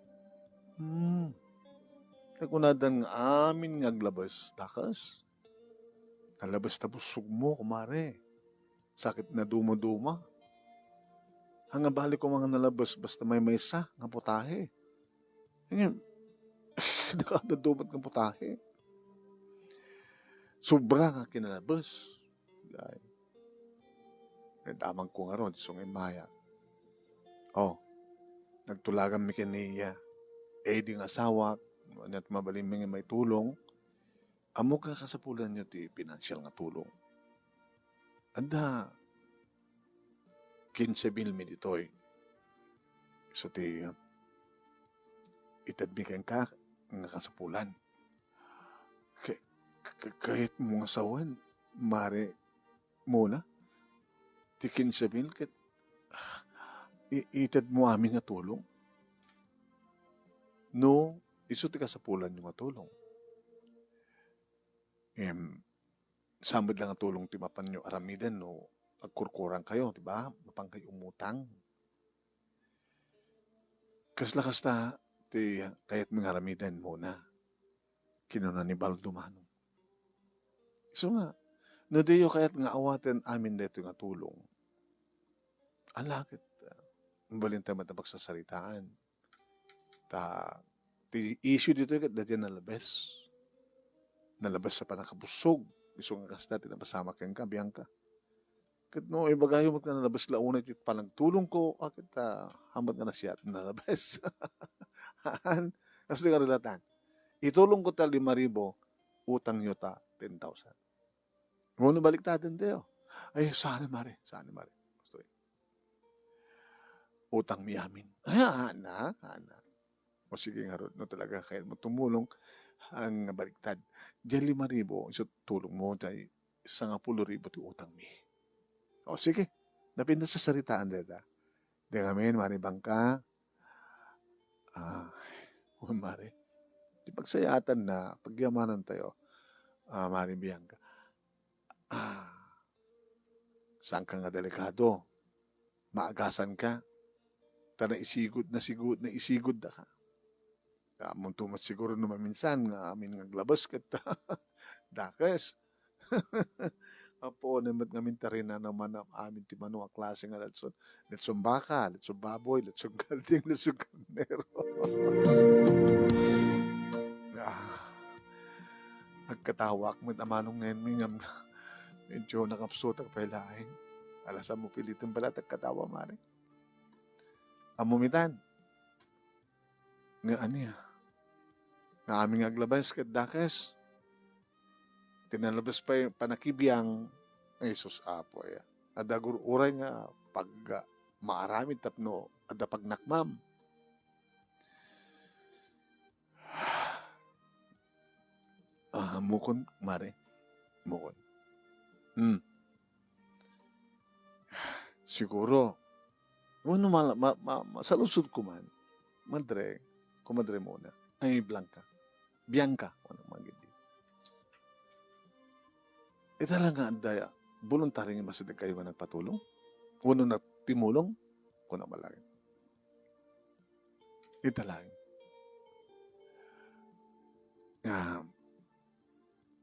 Nakunadan amin ngaglabas, takas. Nalabas na busog mo, kumare. Sakit na duma-duma. Hanga balik ko mga nalabas, basta may maysa, nga putahe. Ngayon, nakadadumat ng putahe. Sobra nga kinalabas. Nadamang ko nga ron, sungay maya. Oh, nagtulagan mi kaniya. Ding asawa, at mabaling mga may tulong. Amo ka kasapulan nyo ti financial nga tulong. Anda, 15,000 mi ditoy. So ti, itadbikan ka nga kasapulan. Kahit mga sawan, mare muna, ti 15,000, itad mo amin nga tulong. No, iso ti kasapulan yung nga tulong. Samad lang ang tulong ti mapan nyo aramidan no agkurkurang kayo, di ba? Mapang kayo umutang. Kasla ti kayat mga aramidan muna. Kinuna ni Baldo manong. So nga, no diyo kayat nga awaten amin dito nga tulong. Alakit, mabalin tayo matapag-sasaritaan. Ti issue dito kat dadyan nalabas. Nalabas sa panakabusog. Iso nga kasta, tinapasama kang ka, Bianca. Kat no, ibagayo mo ka nalabas launay, tit palang tulong ko, akit hamad nga na siya at nalabas. Kasi nga relatan. Itulong ko ta 5,000, utang nyo ta 10,000. Muna balik tatin tayo. Ay, sana mare. Gusto utang mi amin. Ay, ana. O sige nga ron, no talaga, kaya mo tumulong, ang baliktad. Diyan 5,000, iso tulong mo, dahil 10,000 ti utang mi. O sige, napinda sa saritaan dada. Di ngamin, mari bangka, mari, di pagsayatan na, pagyamanan tayo, mari Bianca, saan ka nga delikado, maagasan ka, tana isigod na ka. Amon tumat siguro naman minsan nga amin nga glabas kat dakas. Apo naman ngamin tarina naman amin ti mano ang klase nga letson. Letson baka, letson baboy, letson galding, letson karnero. Nagkatawak mo amanong ngayon mi nga medyo nakapsot ang pailahin. Alasan mo pilitin pala tagkatawa mare. Amumitan. Nga aniya. Nga aming aglabas kat dakas. Tinalabas pa yung panakibiyang Jesus apo ya. Adagur uray nga pag maaramid tapno ada pagnakmam. Mukon mare. Mukon. Siguro ano salusod ko man. Kumadre muna. Ay Bianca, ano magindi. Ita lang nga andaya, voluntary nga masidag kayo nga nagpatulong. Uno na timulong, kuna malaki. Ita lang. nga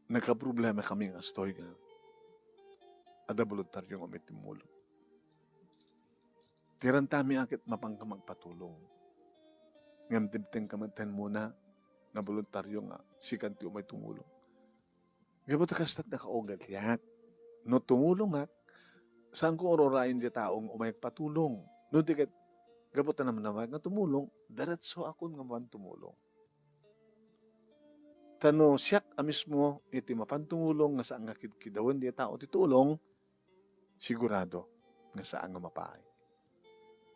nagka-problema kami nga stoy nga ada voluntaryong umitimulong. Tirantami akit mapangka magpatulong. Ngam dibteng kamantan muna nga voluntaryo nga sikan ti umay tumulong. Gabot kastat nakaugat yak. No tumulong nga, saan ko ororayin di taong umay patulong. No di kat, gabot na naman naman nga tumulong, daratso akon nga man tumulong. Tano siyak amismo iti mapantungulong nga saan nga kidawan di tao titulong, sigurado nga saan nga mapaay.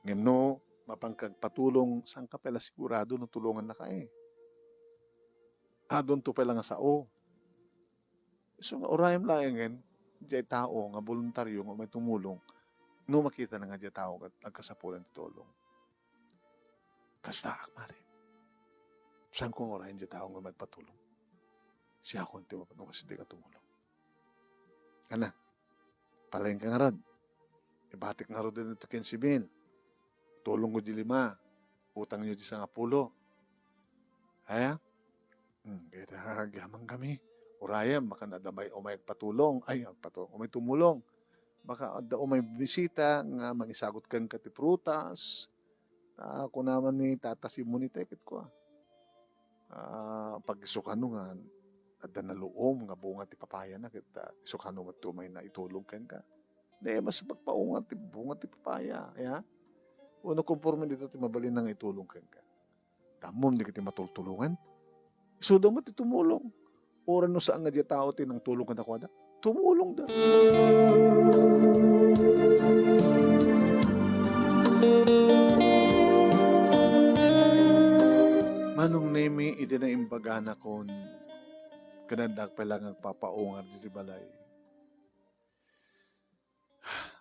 Ngam no, mapangkagpatulong saan ka pala sigurado no tulungan na ka eh. Adon to pala nga sao. So nga orayam layangan, di tao nga voluntaryo nga may tumulong, no makita na nga di tao at nagkasapulan tulong. Kasta akmari. Saan kong orayan di tao nga magpatulong? Siya akong tiwapan kasi di ka tumulong. Kana, palayin ka nga rad. Ibatik nga rad din ito kinsibin. Tulong ko di 5. Utang nyo di sa nga 10. Haya? Kaya gaman kami. Urayam, baka nadamay umay patulong. Ay, umay tumulong. Baka ada umay bisita nga magisagot kang kati prutas. Ako naman ni tatasim mo ni tekit ko. Pag isukano nga, ada na luom nga bunga ti papaya na kita. Isukano nga tumay na itulong kang ka. Di, mas pagpaunga ti bunga ti papaya. Ya? Uno conforme dito ti mabalin na nga itulong kang ka. Tamom di kita matultulungan. Isuda mo ti tumulong. Oran no saan nga di tao ti nang tulong ka na kwada. Tumulong da. Manong nemi iti na imbagana kon kanandag pala nga papaungar di si balay.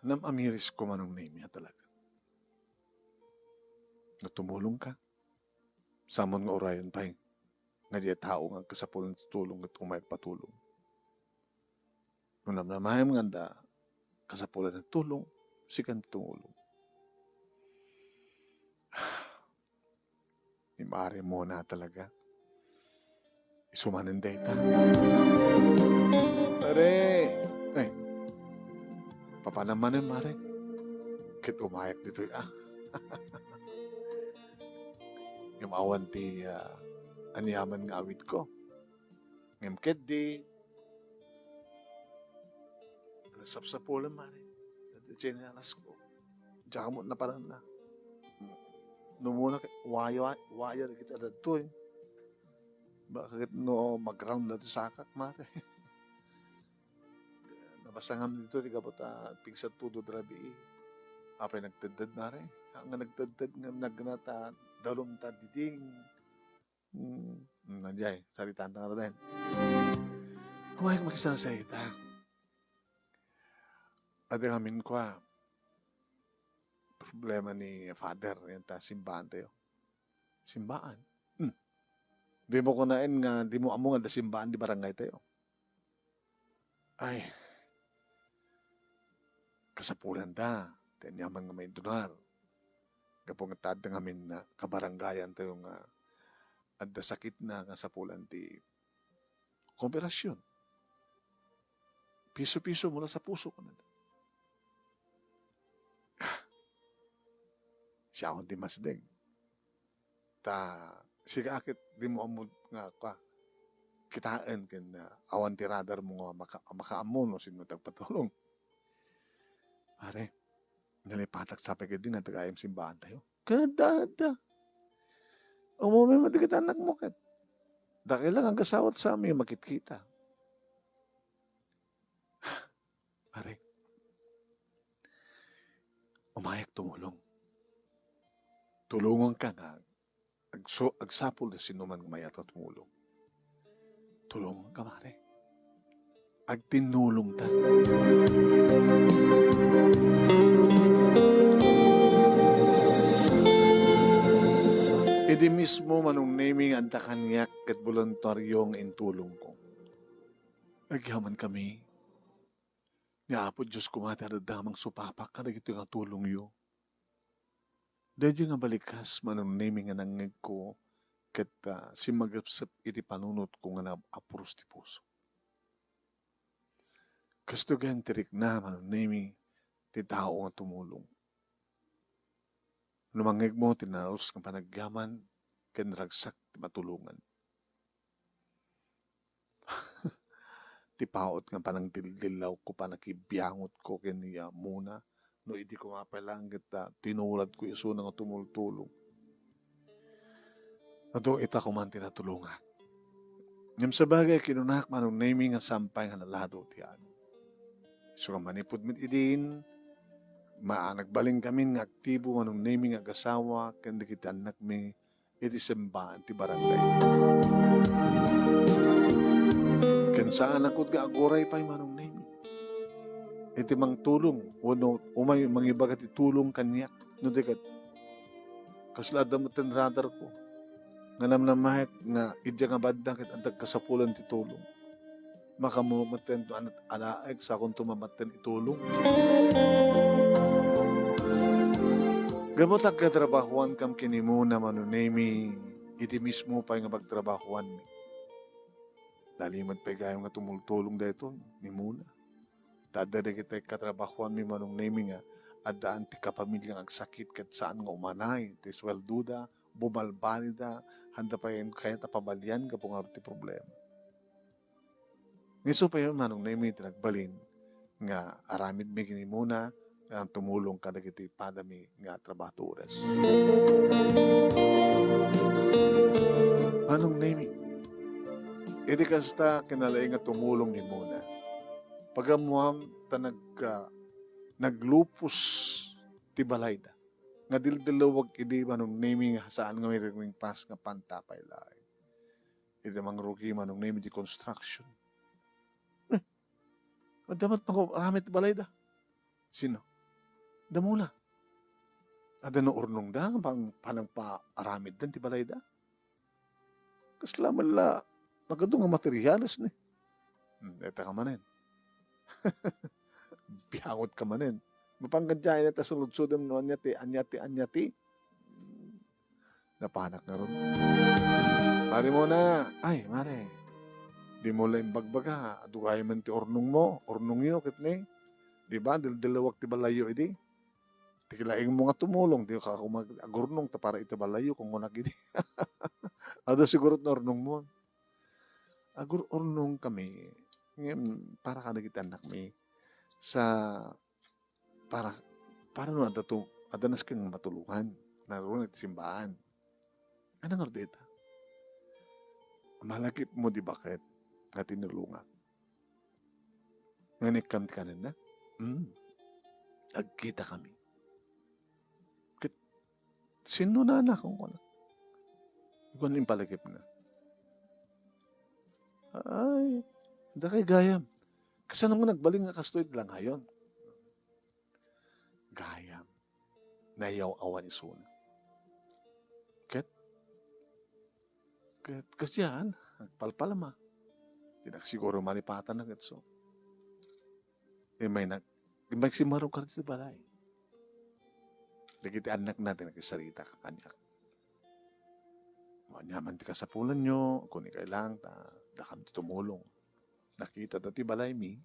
Nam amiris ko manong nemi talaga. Natumulong ka. Samon nga orayon tayo. Nga di tao nga kasapulan tulong at umayag patulong. Nung namnamayam nga da kasapulan ng tulong, sikan tumulong. Imari mo na talaga. Isumanin data. Pare! Ay, papalamanin mare. Kit umayak dito yung awan ti anyaman nga awit ko. Ngem ket di nasapsapulan mare. Generas ko. Diyan mo na parang na. Numuna waya kita dito eh. Bakit no mag-ground na ito sakak mare. Nabasangam dito di kapot pigsat tudo drabi eh. Apay nagtadad mare. Ang nagtadad nga nagnata dalom ta diding. Nandiyan, salitaan na nga rin. Huwag makisang salita. At amin ko problema ni father, yan ta, simbahan tayo. Simbahan? Di mo kunain nga, di mo amo nga da simbahan di barangay tayo. Ay, kasapulan da, tanyaman nga may donar. Kapag tadda ngamin na kabaranggayan tayo nga, at da sakit na nga sapulan di kooperasyon. Piso-piso mula sa puso ko na. Siya akong di masdeng. Siya akit di mo amod nga kitaan ken awan ti radar mo nga makaamon no sino tagpatulong. Pare, nalipatak sa pagod din nga tagayam simbahan tayo. Kadada. Umumi mo digit anak mo ket. Dahil lang ang kasawat sa amin makikita. Pare, umayak tumulong. Tulungan ka nga. Agsapol na sinuman mayat at tumulong. Tulungan ka, pare. Agtinulong ta. Idi mismo manong naming anta kanyak kat voluntaryong intulong ko. Agyaman kami. Nga po Diyos kumatadamang supapak ka na ito nga tulong yo. Dahil nga balikas manong naming nga nangig ko ket simagapsap iti panunot ko nga na apuros ti puso. Kasto gan tirik na manunimi ti tao nga tumulong. Lumangeg mo tinaos nga panagyaman ken ragsak ti matulungan. Ti paot nga panangdildilaw ko panakibiyangot ko ken niya muna no idi ko mapalang kita tinulad ko iso nga tumultulong. Ato ita ko man tinatulungan. Ngem sa bagay kinunak manong naming nga sampay nga nalado ti ano. So nga manipod mit idin, nagbaling kami nga aktibo manong naming nga gasawa ken di kita anak mi iti sembaan ti barangay. Ken saan akot nga agoray pa'y manong naming. Iti mang tulong, wano umay mangibagat ti tulong kanyak, no dekat. Kaslada mo ten radar ko. Nga namnamahit nga idya nga badang ket antag kasapulan ti tulong. Makamumaten to anat alaeg sa akong tumamaten itulong. Gamot ang katrabahuan kam kini muna manunemi iti mismo pa nga magtrabahuan mi. Dalimad pa gayong nga tumultulong dito ni muna. Tada kita katrabahuan mi manunemi nga adaan ti kapamilyang agsakit ket saan nga umanay ti swelduda bumalbalida handa pa yan kaya tapabalyan ka pong ti problema. Ngiso pa yun manong nemi tinagbalin nga aramid mi kini muna ang tumulong ka dagiti padami nga trabaturas. Manong nemi idi kasta kinalay nga tumulong ni muna. Pagamuam ta naglupos ti balayda. Nga dildilawag idi manong nemi nga saan nga may pas nga pantapay laay. Idi mang rugi manong nemi di construction. Dapat pag-aramit balayda. Sino? Damula. Ada no urnong da, panang pa-aramid dan ti balayda. Kaslaman la, nagado nga materialis ni. Eta ka manin. Bihangot ka manin. Mapanggadyain na ta sulod-sudam no anyati. Napanak na ron. Mari mo na. Ay, mare. Di mo lang bagbaga. Adugay man ti ornong mo. Ornong yun, kitne. Di ba? Dilawag ti balayo, edi. Tikilaing mo nga tumulong. Di ka agurnong ta para iti balayo kung mo nagini. Ado siguro na ornong mo. Ornong kami. Ngayon, para ka nagita anak mi. Para no adanas kang matulungan. Naroon at simbahan. Anong ordeta? Malakip mo di bakit nga tinulungan. Nganik kami kanin na. Nagkita kami. Sino na anak kong ko na? Ikaw na yung palakip na. Ay, hindi kay gayam. Kasi nung nagbaling nga kastoy lang ngayon. Gayam. Nayaw-awan isuna. Kasi yan, nagpalpalama. Hindi siguro malipatan na gatso. May simarong ka rin sa balay. Dagiti anak natin nagkisarita ka kanyak. Manyaman ti kasapulan nyo, kung ikailang, dakam ti tumulong. Nakita dati balay mi.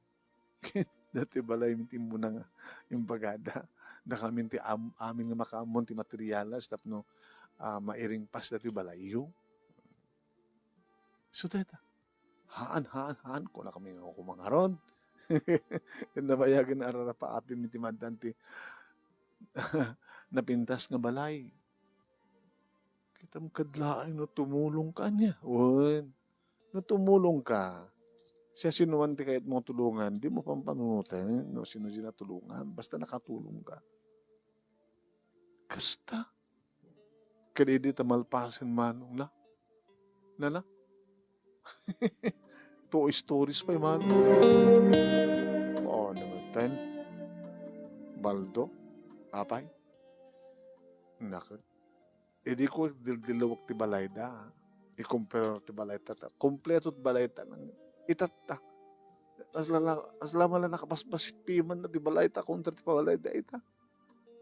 Dati balay mi timbo na nga yung bagada. Dakamin ti amin nga makaamon ti materialas tapno mairing pas dati balayo. So teta, haan, ko na kami nga kumangaron. Nabayagan na ararapa api mi ti madanti napintas nga balay. Kita mo kadlaay no tumulong ka niya. No tumulong ka. Siya sinuwan ti kahit mo tulungan, di mo pampanunutin no sino sinatulungan. Basta nakatulong ka. Kasta. Kadidi tamalpasin manong la. Nala? Two stories pa man. Oo naman ten. Baldo. Apay. Nakot. Hindi ko dilawag ti balayda. I-compare ti balayda. Kompleto ti balayda. Itata. As lama lang nakabasbasit piman na ti balayda kontra ti balayda ita.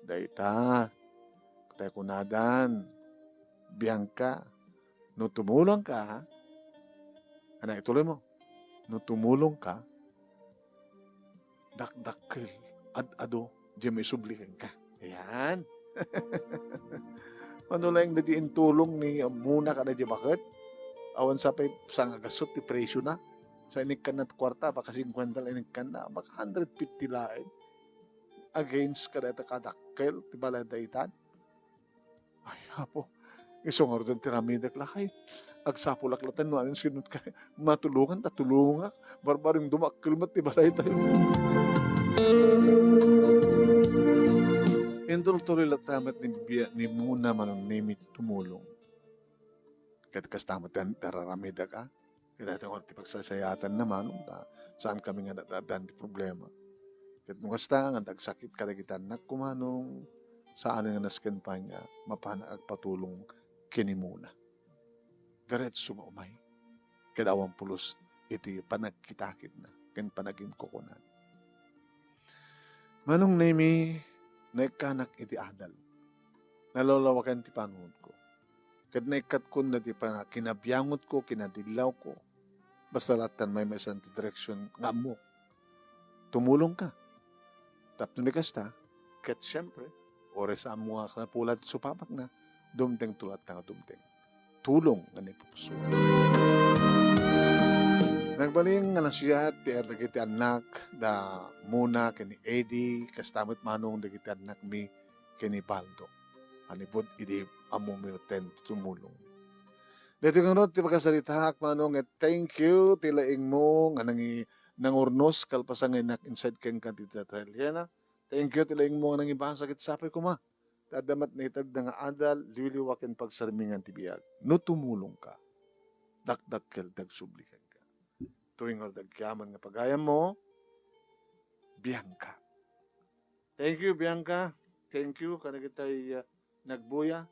Daita. Kutay kunadan. Biangka. No tumulong ka, anak, ituloy mo. No tumulong ka, dakdakkel, ad-ado, di may sublikan ka. Ayan. Ano lang na di tulong ni muna ka na di bakit? Awan sa pay sang agasot ti presyo na. Sa inikkan na kwarta, baka 50 lang inikkan na, baka 150 lain. Against ka na kadakkel, ti balay daitan. Ay, hapo. Isong doon tiramidak lakay. Agsapulat-latan no, anong sinut ka. Matulungan, tatulungan. Barbaring dumakkel mat ti balay tayo. Indul-tuloy latamat ni muna manong nimit tumulong. Kat kastamat yan, tararamida ka. Kaya natin orti pagsasayatan naman, saan kami nga natadan di problema. Kat nung kasta, nga dagsakit ka na kita, nakumanong saan nga nasken pa nga, mapana agpatulong kinimuna. Diretso maumay. Kaya awang pulos, iti panagkitakit na, ken panagin kukunan. Manong nemi, naikanak iti adal. Nalolawakan ti panuod ko. Kad naikat ko na ti kinabyangot ko, kinadilaw ko. Basta latan may isang direksyon nga mo. Tumulong ka. Tapos ni kasta, kat siyempre, ores ang mga kapulat supapak na, dumteng tulat nga dumteng. Tulong nga nipupuso. Nagbaling nga nasiyat, ti dagiti anak, da muna kini Eddie, kastamot manong dagiti anak mi kini Baldo. Anipod, idi amumilten tumulong. Dito nga ti pagkasalita, manong thank you, tilaing mo, nga nangurnos, kalpasang inak inside kang kandida Italiana. Thank you, tilaing mo, nga nangibasa kit sapay ko ma. Tadamat na itag na nga adal, liwiliwakin pagsarmingan ti biyag. No tumulong ka, dakdakkel dagsublikan ka. Tuwing or dagkyaman nga pagayam mo, Bianca. Thank you, Bianca. Thank you, kana kita'y nagbuya.